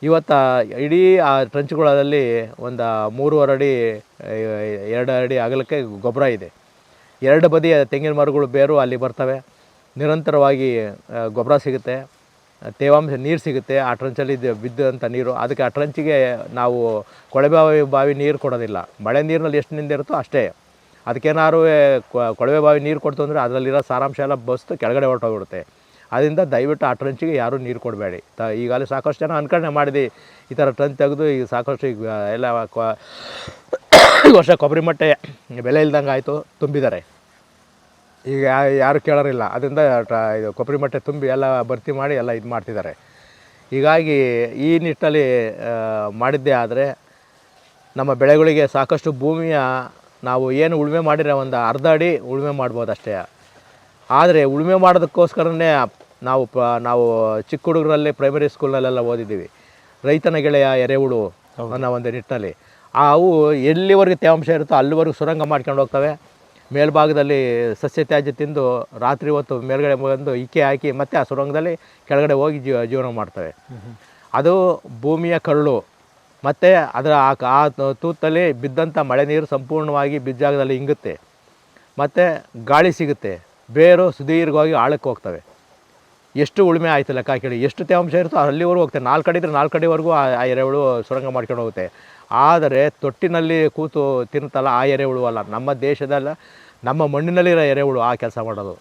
ಇವತ್ತು ಇಡೀ ಆ ಟ್ರಂಚ್ಗಳಲ್ಲಿ ಒಂದು 3.5 ಅಡಿ 2 ಅಡಿ ಅಗಲಕ್ಕೆ ಗೊಬ್ಬರ ಇದೆ. 2 ಬದಿಯ ತೆಂಗಿನ ಮರಗಳು ಬೇರು ಅಲ್ಲಿ ಬರ್ತವೆ, ನಿರಂತರವಾಗಿ ಗೊಬ್ಬರ ಸಿಗುತ್ತೆ, ತೇವಾಂಶ ನೀರು ಸಿಗುತ್ತೆ. ಆ ಟ್ರಂಚಲ್ಲಿ ಬಿದ್ದಂಥ ನೀರು, ಅದಕ್ಕೆ ಆ ಟ್ರಂಚಿಗೆ ನಾವು ಕೊಳವೆ ಬಾವಿ ನೀರು ಕೊಡೋದಿಲ್ಲ. ಮಳೆ ನೀರಿನಲ್ಲಿ ಎಷ್ಟು ನಿಂದಿರುತ್ತೋ ಅಷ್ಟೇ. ಅದಕ್ಕೇನಾದ್ರು ಕೊಳವೆ ಬಾವಿ ನೀರು ಕೊಡ್ತು ಅಂದರೆ ಅದರಲ್ಲಿರೋ ಸಾರಾಂಶ ಎಲ್ಲ ಬಸ್ತು ಕೆಳಗಡೆ ಹೊರಟೋಗ್ಬಿಡುತ್ತೆ. ಅದರಿಂದ ದಯವಿಟ್ಟು ಆ ಟ್ರಂಚಿಗೆ ಯಾರೂ ನೀರು ಕೊಡಬೇಡಿ. ಈಗಾಗಲೇ ಸಾಕಷ್ಟು ಜನ ಅನ್ಕರಣೆ ಮಾಡಿದ್ದು ಈ ಥರ ಟ್ರಂಚ್ ತೆಗೆದು ಈಗ ಸಾಕಷ್ಟು ಈಗ ಎಲ್ಲ ವರ್ಷ ಕೊಬ್ಬರಿ ಮಟ್ಟೆ ಬೆಲೆ ಇಲ್ದಂಗೆ ಆಯಿತು, ತುಂಬಿದ್ದಾರೆ. ಈಗ ಯಾರು ಕೇಳೋರಿಲ್ಲ. ಅದರಿಂದ ಇದು ಕೊಬ್ಬರಿ ಮಟ್ಟೆ ತುಂಬಿ ಎಲ್ಲ ಭರ್ತಿ ಮಾಡಿ ಎಲ್ಲ ಇದು ಮಾಡ್ತಿದ್ದಾರೆ. ಹೀಗಾಗಿ ಈ ನಿಟ್ಟಿನಲ್ಲಿ ಮಾಡಿದ್ದೇ ಆದರೆ ನಮ್ಮ ಬೆಳೆಗಳಿಗೆ ಸಾಕಷ್ಟು ಭೂಮಿಯ ನಾವು ಏನು ಉಳುಮೆ ಮಾಡಿದ್ರೆ ಒಂದು ಅರ್ಧ ಅಡಿ ಉಳುಮೆ ಮಾಡ್ಬೋದು ಅಷ್ಟೇ. ಆದರೆ ಉಳುಮೆ ಮಾಡೋದಕ್ಕೋಸ್ಕರನೇ ನಾವು ಚಿಕ್ಕ ಹುಡುಗರಲ್ಲಿ ಪ್ರೈಮರಿ ಸ್ಕೂಲ್ನಲ್ಲೆಲ್ಲ ಓದಿದ್ದೀವಿ, ರೈತನ ಗೆಳೆಯ ಎರೆಹುಳು ಅನ್ನೋ ಒಂದು ನಿಟ್ಟಿನಲ್ಲಿ. ಅವು ಎಲ್ಲಿವರೆಗೆ ತೇವಾಂಶ ಇರುತ್ತೋ ಅಲ್ಲಿವರೆಗೂ ಸುರಂಗ ಮಾಡ್ಕೊಂಡು ಹೋಗ್ತವೆ. ಮೇಲ್ಭಾಗದಲ್ಲಿ ಸಸ್ಯ ತ್ಯಾಜ್ಯ ತಿಂದು ರಾತ್ರಿ ಹೊತ್ತು ಮೇಲ್ಗಡೆ ಬಂದು ಇಕ್ಕೆ ಹಾಕಿ ಮತ್ತೆ ಆ ಸುರಂಗದಲ್ಲಿ ಕೆಳಗಡೆ ಹೋಗಿ ಜೀವನ ಮಾಡ್ತವೆ. ಅದು ಭೂಮಿಯ ಕರುಳು. ಮತ್ತು ಅದರ ಆ ತೂತಲ್ಲಿ ಬಿದ್ದಂಥ ಮಳೆ ನೀರು ಸಂಪೂರ್ಣವಾಗಿ ಬಿದ್ದಾಗದಲ್ಲಿ ಇಂಗುತ್ತೆ, ಮತ್ತು ಗಾಳಿ ಸಿಗುತ್ತೆ, ಬೇರು ಸುದೀರ್ಘವಾಗಿ ಆಳಕ್ಕೆ ಹೋಗ್ತವೆ. ಎಷ್ಟು ಉಳುಮೆ ಆಯಿತು ಲೆಕ್ಕ ಕೇಳಿ, ಎಷ್ಟು ತೇವಾಂಶ ಇರುತ್ತೋ ಅಲ್ಲಿವರೆಗೂ ಹೋಗ್ತವೆ. 4 ಅಡಿ ಇದ್ದರೆ 4 ಅಡಿವರೆಗೂ ಆ ಎರೆಹುಳು ಸುರಂಗ ಮಾಡ್ಕೊಂಡು ಹೋಗುತ್ತೆ. ಆದರೆ ತೊಟ್ಟಿನಲ್ಲಿ ಕೂತು ತಿನ್ನುತ್ತಲ್ಲ ಆ ಎರೆಹುಳು ಅಲ್ಲ, ನಮ್ಮ ದೇಶದಲ್ಲ, ನಮ್ಮ ಮಣ್ಣಿನಲ್ಲಿರೋ ಎರೆಹುಳು ಆ ಕೆಲಸ ಮಾಡೋದು.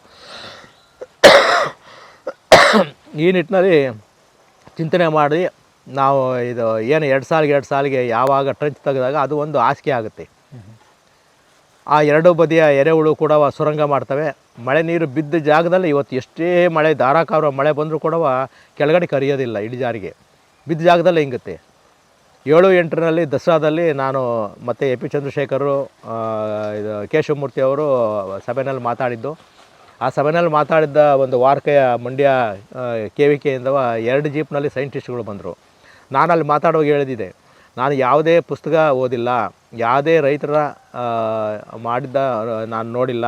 ಈ ನಿಟ್ಟಿನಲ್ಲಿ ಚಿಂತನೆ ಮಾಡಿ ನಾವು ಇದು ಏನು 2 ಸಾಲಿಗೆ ಯಾವಾಗ ಟ್ರೆಂಚ್ ತೆಗೆದಾಗ ಅದು ಒಂದು ಹಾಸಿಗೆ ಆಗುತ್ತೆ. ಆ ಎರಡೂ ಬದಿಯ ಎರೆಹುಳು ಕೂಡ ಸುರಂಗ ಮಾಡ್ತವೆ. ಮಳೆ ನೀರು ಬಿದ್ದ ಜಾಗದಲ್ಲಿ ಇವತ್ತು ಎಷ್ಟೇ ಮಳೆ ಧಾರಾಕಾರ ಮಳೆ ಬಂದರೂ ಕೂಡ ಕೆಳಗಡೆ ಕರಿಯೋದಿಲ್ಲ, ಇಳಿಜಾರಿಗೆ ಬಿದ್ದ ಜಾಗದಲ್ಲೇ ಹಿಂಗುತ್ತೆ. 7-8ರಲ್ಲಿ ದಸರಾದಲ್ಲಿ ನಾನು ಮತ್ತು ಎ ಪಿ ಚಂದ್ರಶೇಖರು ಇದು ಕೇಶವಮೂರ್ತಿ ಅವರು ಸಭೆಯಲ್ಲಿ ಮಾತಾಡಿದ್ದು. ಆ ಸಭೆಯಲ್ಲಿ ಮಾತಾಡಿದ್ದ ಒಂದು ವಾರಕ್ಕೆ ಮಂಡ್ಯ KVKಯಿಂದ 2 ಜೀಪ್ನಲ್ಲಿ ಸೈಂಟಿಸ್ಟ್ಗಳು ಬಂದರು. ನಾನು ಅಲ್ಲಿ ಮಾತಾಡುವಾಗ ಹೇಳಿದ್ದೆ, ನಾನು ಯಾವುದೇ ಪುಸ್ತಕ ಓದಿಲ್ಲ, ಯಾವುದೇ ರೈತರ ಮಾಡಿದ್ದ ನಾನು ನೋಡಿಲ್ಲ,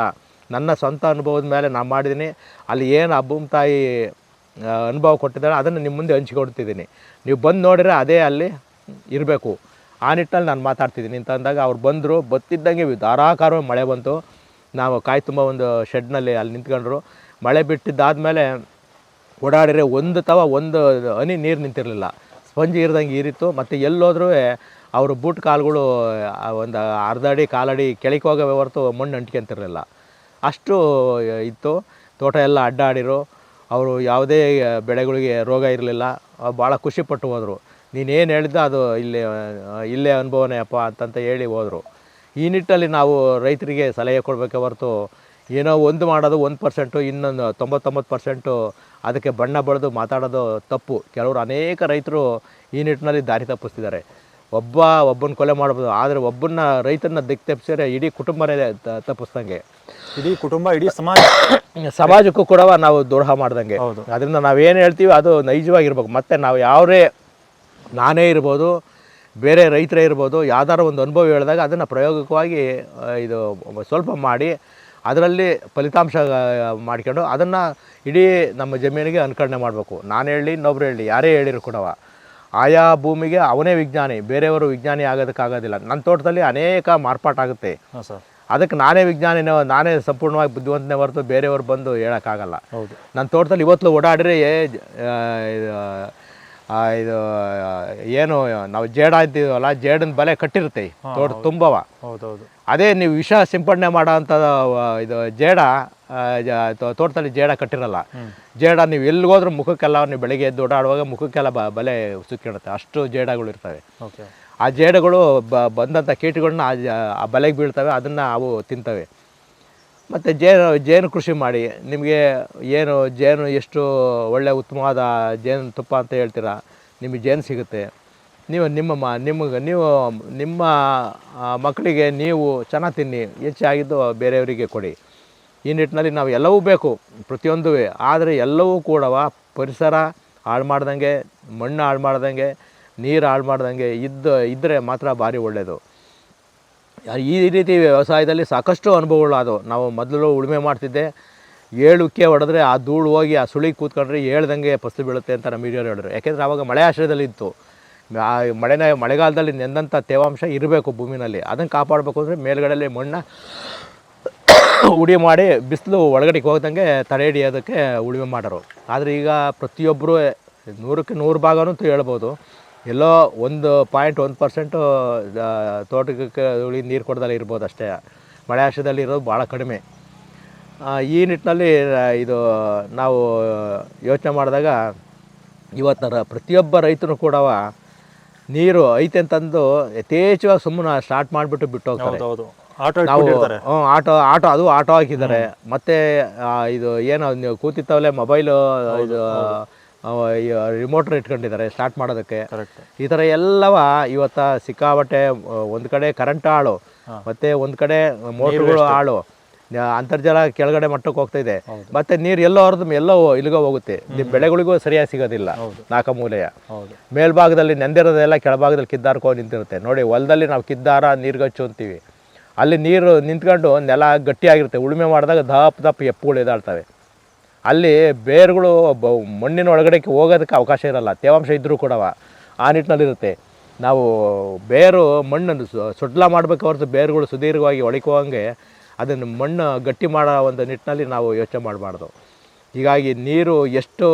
ನನ್ನ ಸ್ವಂತ ಅನುಭವದ ಮೇಲೆ ನಾನು ಮಾಡಿದ್ದೀನಿ. ಅಲ್ಲಿ ಏನು ಭೂಮಿ ತಾಯಿ ಅನುಭವ ಕೊಟ್ಟಿದ್ದಾಳೆ ಅದನ್ನು ನಿಮ್ಮ ಮುಂದೆ ಹಂಚಿಕೊಡ್ತಿದ್ದೀನಿ. ನೀವು ಬಂದು ನೋಡಿದರೆ ಅದೇ ಅಲ್ಲಿ ಇರಬೇಕು. ಆ ನಿಟ್ಟಿನಲ್ಲಿ ನಾನು ಮಾತಾಡ್ತಿದ್ದೀನಿ ಅಂತ ಅಂದಾಗ ಅವ್ರು ಬಂದರು. ಬತ್ತಿದ್ದಂಗೆ ಧಾರಾಕಾರ ಮಳೆ ಬಂತು. ನಾವು ಕಾಯಿ ತುಂಬ ಒಂದು ಶೆಡ್ನಲ್ಲಿ ಅಲ್ಲಿ ನಿಂತ್ಕೊಂಡ್ರು. ಮಳೆ ಬಿಟ್ಟಿದ್ದಾದಮೇಲೆ ಓಡಾಡಿದ್ರೆ ಒಂದು ಹನಿ ನೀರು ನಿಂತಿರಲಿಲ್ಲ, ಸ್ಪಂಜ್ ಇರ್ದಂಗೆ ಇರಿತ್ತು. ಮತ್ತು ಎಲ್ಲೋದ್ರೂ ಅವರು ಬೂಟ್ ಕಾಲುಗಳು ಒಂದು ಅರ್ಧ ಅಡಿ ಕಾಲಡಿ ಕೆಳಕ್ಕೆ ಹೋಗೋ ಹೊರತು ಮಣ್ಣು ಅಂಟ್ಕೊಂತಿರಲಿಲ್ಲ, ಅಷ್ಟು ಇತ್ತು. ತೋಟ ಎಲ್ಲ ಅಡ್ಡಾಡಿರು. ಅವರು ಯಾವುದೇ ಬೆಳೆಗಳಿಗೆ ರೋಗ ಇರಲಿಲ್ಲ. ಭಾಳ ಖುಷಿಪಟ್ಟು ಹೋದರು. ನೀನೇನು ಹೇಳಿದ್ದ ಅದು ಇಲ್ಲೇ ಅನುಭವನೇ ಅಪ್ಪ ಅಂತಂತ ಹೇಳಿ ಹೋದರು. ಈ ನಿಟ್ಟಲ್ಲಿ ನಾವು ರೈತರಿಗೆ ಸಲಹೆ ಕೊಡಬೇಕೆ ಹೊರತು ಏನೋ ಒಂದು ಮಾಡೋದು 1%, ಇನ್ನೊಂದು 99% ಅದಕ್ಕೆ ಬಣ್ಣ ಬಳಿದು ಮಾತಾಡೋದು ತಪ್ಪು. ಕೆಲವರು ಅನೇಕ ರೈತರು ಈ ನಿಟ್ಟಿನಲ್ಲಿ ದಾರಿ ತಪ್ಪಿಸ್ತಿದ್ದಾರೆ. ಒಬ್ಬನ ಕೊಲೆ ಮಾಡ್ಬೋದು, ಆದರೆ ಒಬ್ಬನ ರೈತನ ದಿಕ್ಕು ತಪ್ಪಿಸಿದ್ರೆ ಇಡೀ ಕುಟುಂಬನೇ ತಪ್ಪಿಸ್ದಂಗೆ, ಇಡೀ ಕುಟುಂಬ, ಇಡೀ ಸಮಾಜಕ್ಕೂ ಕೂಡ ನಾವು ದ್ರೋಹ ಮಾಡ್ದಂಗೆ. ಅದರಿಂದ ನಾವೇನು ಹೇಳ್ತೀವಿ ಅದು ನೈಜವಾಗಿರ್ಬೇಕು. ಮತ್ತು ನಾವು ನಾನೇ ಇರ್ಬೋದು, ಬೇರೆ ರೈತರೇ ಇರ್ಬೋದು, ಯಾವ್ದಾರು ಒಂದು ಅನುಭವ ಹೇಳಿದಾಗ ಅದನ್ನು ಪ್ರಾಯೋಗಿಕವಾಗಿ ಇದು ಸ್ವಲ್ಪ ಮಾಡಿ ಅದರಲ್ಲಿ ಫಲಿತಾಂಶ ಮಾಡ್ಕೊಂಡು ಅದನ್ನು ಇಡೀ ನಮ್ಮ ಜಮೀನಿಗೆ ಅನುಕರಣೆ ಮಾಡಬೇಕು. ನಾನು ಹೇಳಿ ಇನ್ನೊಬ್ರು ಹೇಳಿ ಯಾರೇ ಹೇಳಿರು ಕೂಡ ಆಯಾ ಭೂಮಿಗೆ ಅವನೇ ವಿಜ್ಞಾನಿ, ಬೇರೆಯವರು ವಿಜ್ಞಾನಿ ಆಗೋದಕ್ಕಾಗೋದಿಲ್ಲ. ನನ್ನ ತೋಟದಲ್ಲಿ ಅನೇಕ ಮಾರ್ಪಾಟಾಗುತ್ತೆ. ಅದಕ್ಕೆ ನಾನೇ ವಿಜ್ಞಾನಿನೋ, ನಾನೇ ಸಂಪೂರ್ಣವಾಗಿ ಬುದ್ಧಿವಂತನೇ ಹೊರತು ಬೇರೆಯವರು ಬಂದು ಹೇಳೋಕ್ಕಾಗಲ್ಲ. ನನ್ನ ತೋಟದಲ್ಲಿ ಇವತ್ತು ಓಡಾಡಿದ್ರೆ ಇದು ಏನು ನಾವು ಜೇಡ ಅಂತೀವಲ್ಲ, ಜೇಡನ ಬಲೆ ಕಟ್ಟಿರುತ್ತೆ ತೋಟ ತುಂಬವ. ಅದೇ ನೀವು ವಿಷ ಸಿಂಪಡಣೆ ಮಾಡೋ ಅಂಥ ಇದು ಜೇಡ ತೋಟದಲ್ಲಿ ಜೇಡ ಕಟ್ಟಿರಲ್ಲ. ಜೇಡ ನೀವು ಎಲ್ಲಿಗೋದ್ರೂ ಮುಖಕ್ಕೆಲ್ಲ, ನೀವು ಬೆಳಗ್ಗೆ ಎದ್ದು ಓಡಾಡುವಾಗ ಮುಖಕ್ಕೆಲ್ಲ ಬಲೆ ಸುತ್ಕೊಳ್ಳುತ್ತೆ, ಅಷ್ಟು ಜೇಡಗಳು ಇರ್ತವೆ. ಆ ಜೇಡಗಳು ಬಂದಂಥ ಕೀಟಗಳನ್ನ ಆ ಬಲೆಗೆ ಬೀಳ್ತವೆ, ಅದನ್ನು ಅವು ತಿಂತವೆ. ಮತ್ತು ಜೇನು ಕೃಷಿ ಮಾಡಿ ನಿಮಗೆ ಜೇನು ಎಷ್ಟು ಒಳ್ಳೆಯ ಉತ್ತಮವಾದ ಜೇನು ತುಪ್ಪ ಅಂತ ಹೇಳ್ತೀರಾ, ನಿಮಗೆ ಜೇನು ಸಿಗುತ್ತೆ. ನೀವು ನಿಮ್ಮ ಮಕ್ಕಳಿಗೆ ನೀವು ಚೆನ್ನಾಗಿ ತಿನ್ನಿ, ಹೆಚ್ಚಾಗಿದ್ದು ಬೇರೆಯವರಿಗೆ ಕೊಡಿ. ಈ ನಿಟ್ಟಿನಲ್ಲಿ ನಾವು ಎಲ್ಲವೂ ಬೇಕು, ಪ್ರತಿಯೊಂದು. ಆದರೆ ಎಲ್ಲವೂ ಕೂಡ ಪರಿಸರ ಹಾಳು ಮಾಡ್ದಂಗೆ, ಮಣ್ಣು ಹಾಳು ಮಾಡ್ದಂಗೆ, ನೀರು ಹಾಳು ಮಾಡ್ದಂಗೆ ಇದ್ದರೆ ಮಾತ್ರ ಭಾರಿ ಒಳ್ಳೆಯದು. ಈ ರೀತಿ ವ್ಯವಸಾಯದಲ್ಲಿ ಸಾಕಷ್ಟು ಅನುಭವಗಳು ಆದವು. ನಾವು ಮೊದಲು ಉಳುಮೆ ಮಾಡ್ತಿದ್ದೆ, 7 ಉಕ್ಕೆ ಹೊಡೆದ್ರೆ ಆ ಧೂಳು ಹೋಗಿ ಆ ಸುಳಿಗೆ ಕೂತ್ಕೊಂಡ್ರೆ ಹೇಳ್ದಂಗೆ ಫಸಲು ಬೀಳುತ್ತೆ ಅಂತ ನಮ್ಮ ಹಿರಿಯರು ಹೇಳಿದ್ರು. ಯಾಕೆಂದರೆ ಆವಾಗ ಮಳೆ ಆಶ್ರಯದಲ್ಲಿ ಇತ್ತು. ಮಳೆಗಾಲದಲ್ಲಿ ನೆಂದಂಥ ತೇವಾಂಶ ಇರಬೇಕು ಭೂಮಿನಲ್ಲಿ. ಅದನ್ನು ಕಾಪಾಡಬೇಕು ಅಂದರೆ ಮೇಲ್ಗಡೆಯಲ್ಲಿ ಮಣ್ಣು ಉಡಿ ಮಾಡಿ ಬಿಸಿಲು ಒಳಗಡೆಗೆ ಹೋಗ್ದಂಗೆ ತಡೆ ಹಿಡಿಯೋದಕ್ಕೆ ಉಳುಮೆ ಮಾಡೋರು. ಆದರೆ ಈಗ ಪ್ರತಿಯೊಬ್ಬರು 100ಕ್ಕೆ 100 ಭಾಗನೂ ಹೇಳ್ಬೋದು, ಎಲ್ಲೋ 1% ತೋಟಕ್ಕೆ ನೀರು ಕೊಡ್ದಲ್ಲೇ ಇರ್ಬೋದು ಅಷ್ಟೇ. ಮಳೆ ಆಶ್ರಯದಲ್ಲಿ ಇರೋದು ಭಾಳ ಕಡಿಮೆ. ಈ ನಿಟ್ಟಿನಲ್ಲಿ ಇದು ನಾವು ಯೋಚನೆ ಮಾಡಿದಾಗ ಇವತ್ತು ಪ್ರತಿಯೊಬ್ಬ ರೈತನು ಕೂಡ ನೀರು ಐತೆ ಅಂತಂದು ಯಥೇಚ್ಛವಾಗಿ ಸುಮ್ಮನೆ ಸ್ಟಾರ್ಟ್ ಮಾಡಿಬಿಟ್ಟು ಬಿಟ್ಟು ಹೋಗ್ತಾರೆ. ನಾವು ಆಟೋ ಹಾಕಿದ್ದಾರೆ. ಮತ್ತು ಇದು ಏನು ನೀವು ಕೂತಿತ್ತವಲ್ಲೇ ಮೊಬೈಲು ಇದು ರಿಮೋಟ್ರ್ ಇಟ್ಕೊಂಡಿದ್ದಾರೆ ಸ್ಟಾರ್ಟ್ ಮಾಡೋದಕ್ಕೆ. ಈ ಥರ ಎಲ್ಲವ ಇವತ್ತು ಸಿಕ್ಕಾಬಟ್ಟೆ. ಒಂದು ಕಡೆ ಕರೆಂಟ್ ಹಾಳು, ಮತ್ತು ಒಂದು ಕಡೆ ಮೋಟ್ರುಗಳು ಹಾಳು, ಅಂತರ್ಜಲ ಕೆಳಗಡೆ ಮಟ್ಟಕ್ಕೆ ಹೋಗ್ತಾ ಇದೆ. ಮತ್ತು ನೀರು ಎಲ್ಲೋ ಇಲ್ಲಿಗೋ ಹೋಗುತ್ತೆ. ನಿಮ್ಮ ಬೆಳೆಗಳಿಗೂ ಸರಿಯಾಗಿ ಸಿಗೋದಿಲ್ಲ. ನಾಲ್ಕಮೂಲೆಯ ಮೇಲ್ಭಾಗದಲ್ಲಿ ನೆಂದಿರೋದೆಲ್ಲ ಕೆಳಭಾಗದಲ್ಲಿ ಕಿದ್ದಾರ್ಕೊಂಡು ನಿಂತಿರುತ್ತೆ. ನೋಡಿ, ಹೊಲದಲ್ಲಿ ನಾವು ಕಿದ್ದಾರ ನೀರುಗಚ್ಚು ಅಂತೀವಿ. ಅಲ್ಲಿ ನೀರು ನಿಂತ್ಕೊಂಡು ನೆಲ ಗಟ್ಟಿಯಾಗಿರುತ್ತೆ. ಉಳುಮೆ ಮಾಡಿದಾಗ ದಪ್ಪ ಎಪ್ಪುಗಳು ಎದಾಳ್ತವೆ. ಅಲ್ಲಿ ಬೇರುಗಳು ಮಣ್ಣಿನ ಒಳಗಡೆಗೆ ಹೋಗೋದಕ್ಕೆ ಅವಕಾಶ ಇರಲ್ಲ, ತೇವಾಂಶ ಇದ್ದರೂ ಕೂಡ ಆ ನಿಟ್ಟಿನಲ್ಲಿರುತ್ತೆ. ನಾವು ಬೇರು ಮಣ್ಣನ್ನು ಸೊಡ್ಲ ಮಾಡಬೇಕು ಹೊರತು ಬೇರುಗಳು ಸುದೀರ್ಘವಾಗಿ ಒಳಕೋಂಗೆ ಅದನ್ನು ಮಣ್ಣು ಗಟ್ಟಿ ಮಾಡೋ ಒಂದು ನಿಟ್ಟಿನಲ್ಲಿ ನಾವು ಯೋಚನೆ ಮಾಡಬಾರ್ದು. ಹೀಗಾಗಿ ನೀರು ಎಷ್ಟು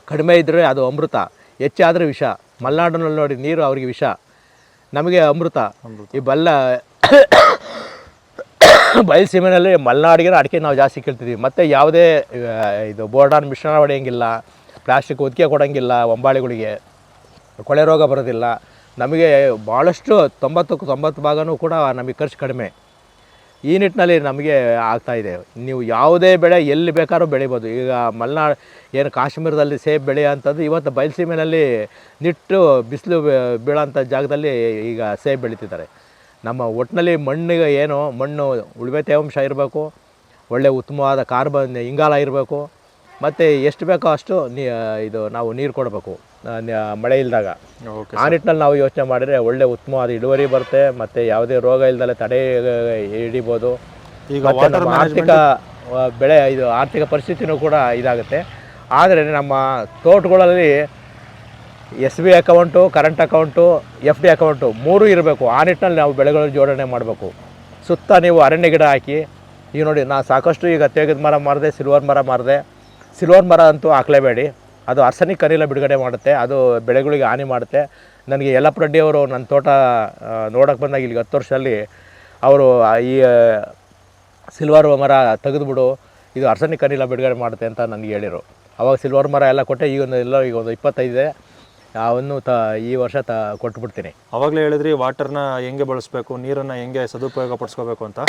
ಕಡಿಮೆ ಇದ್ದರೆ ಅದು ಅಮೃತ, ಹೆಚ್ಚಾದರೆ ವಿಷ. ಮಲೆನಾಡಿನಲ್ಲಿ ನೋಡಿ, ನೀರು ಅವರಿಗೆ ವಿಷ, ನಮಗೆ ಅಮೃತ. ಈ ಬಯಲುಸೀಮೆಯಲ್ಲಿ ಮಲೆನಾಡಿಗೆ ಅಡಿಕೆ ನಾವು ಜಾಸ್ತಿ ಕೇಳ್ತಿದ್ದೀವಿ. ಮತ್ತು ಯಾವುದೇ ಇದು ಬೋರ್ಡಾನ್ ಮಿಶ್ರಣ ಹೊಡೆಯೋಂಗಿಲ್ಲ, ಪ್ಲಾಸ್ಟಿಕ್ ಒದಿಕೆ ಕೊಡೋಂಗಿಲ್ಲ, ಒಂಬಾಳೆಗಳಿಗೆ ಕೊಳೆ ರೋಗ ಬರೋದಿಲ್ಲ. ನಮಗೆ ಭಾಳಷ್ಟು 90 ಭಾಗನೂ ಕೂಡ ನಮಗೆ ಖರ್ಚು ಕಡಿಮೆ. ಈ ನಿಟ್ಟಿನಲ್ಲಿ ನಮಗೆ ಆಗ್ತಾಯಿದೆ. ನೀವು ಯಾವುದೇ ಬೆಳೆ ಎಲ್ಲಿ ಬೇಕಾದ್ರೂ ಬೆಳಿಬೋದು. ಈಗ ಮಲೆನಾಡು ಏನು ಕಾಶ್ಮೀರದಲ್ಲಿ ಸೇಬು ಬೆಳೆಯೋಂಥದ್ದು ಇವತ್ತು ಬಯಲುಸೀಮೆಯಲ್ಲಿ ನಿಟ್ಟು ಬಿಸಿಲು ಬೀಳೋಂಥ ಜಾಗದಲ್ಲಿ ಈಗ ಸೇಬು ಬೆಳೀತಿದ್ದಾರೆ. ನಮ್ಮ ಒಟ್ಟಿನಲ್ಲಿ ಮಣ್ಣಿಗೆ ಏನು ಮಣ್ಣು ಉಳುಮೆ ತೇವಾಂಶ ಇರಬೇಕು, ಒಳ್ಳೆಯ ಉತ್ತಮವಾದ ಕಾರ್ಬನ್ ಇಂಗಾಲ ಇರಬೇಕು, ಮತ್ತು ಎಷ್ಟು ಬೇಕೋ ಅಷ್ಟು ಇದು ನಾವು ನೀರು ಕೊಡಬೇಕು ಮಳೆ ಇಲ್ಲದಾಗ. ಓಕೆ. ಆ ನಿಟ್ಟಿನಲ್ಲಿ ನಾವು ಯೋಚನೆ ಮಾಡಿದರೆ ಒಳ್ಳೆ ಉತ್ತಮವಾದ ಇಳುವರಿ ಬರುತ್ತೆ, ಮತ್ತು ಯಾವುದೇ ರೋಗ ಇಲ್ದಲೆ ತಡೆ ಹಿಡಿಬೋದು. ಈಗ ಮತ್ತು ನಮ್ಮ ಆರ್ಥಿಕ ಬೆಳೆ ಇದು ಆರ್ಥಿಕ ಪರಿಸ್ಥಿತಿನೂ ಕೂಡ ಇದಾಗುತ್ತೆ. ಆದರೆ ನಮ್ಮ ತೋಟಗಳಲ್ಲಿ SB account, current account, FD account 3 ಇರಬೇಕು. ಆ ನಿಟ್ಟಿನಲ್ಲಿ ನಾವು ಬೆಳೆಗಳನ್ನು ಜೋಡಣೆ ಮಾಡಬೇಕು. ಸುತ್ತ ನೀವು ಅರಣ್ಯ ಗಿಡ ಹಾಕಿ. ಈಗ ನೋಡಿ, ನಾನು ಸಾಕಷ್ಟು ಈಗ ತೇಗದ ಮರ ಮಾರಿದೆ, ಸಿಲ್ವರ್ ಮರ ಮಾರಿದೆ. ಸಿಲ್ವರ್ ಮರ ಅಂತೂ ಹಾಕಲೇಬೇಡಿ, ಅದು ಆರ್ಸೆನಿಕ್ ಅನಿಲ ಬಿಡುಗಡೆ ಮಾಡುತ್ತೆ, ಅದು ಬೆಳೆಗಳಿಗೆ ಹಾನಿ ಮಾಡುತ್ತೆ. ನನಗೆ ಯಲ್ಲಪ್ಪ ರೆಡ್ಡಿಯವರು ನನ್ನ ತೋಟ ನೋಡೋಕ್ಕೆ ಬಂದಾಗ ಇಲ್ಲಿಗೆ 10 ವರ್ಷದಲ್ಲಿ ಅವರು ಈ ಸಿಲ್ವರ್ ಮರ ತೆಗೆದುಬಿಡು, ಇದು ಆರ್ಸೆನಿಕ್ ಅನಿಲ ಬಿಡುಗಡೆ ಮಾಡುತ್ತೆ ಅಂತ ನನಗೆ ಹೇಳಿದರು. ಅವಾಗ ಸಿಲ್ವರ್ ಮರ ಎಲ್ಲ ಕೊಟ್ಟೆ. ಈಗ ಒಂದು 25 ಇದೆ. ಅವನ್ನು ಈ ವರ್ಷ ಕೊಟ್ಬಿಡ್ತೀನಿ. ಅವಾಗಲೇ ಹೇಳಿದ್ರಿ ವಾಟರ್ನ ಹೆಂಗೆ ಬಳಸಬೇಕು, ನೀರನ್ನು ಹೆಂಗೆ ಸದುಪಯೋಗ ಪಡಿಸ್ಕೋಬೇಕು ಅಂತ.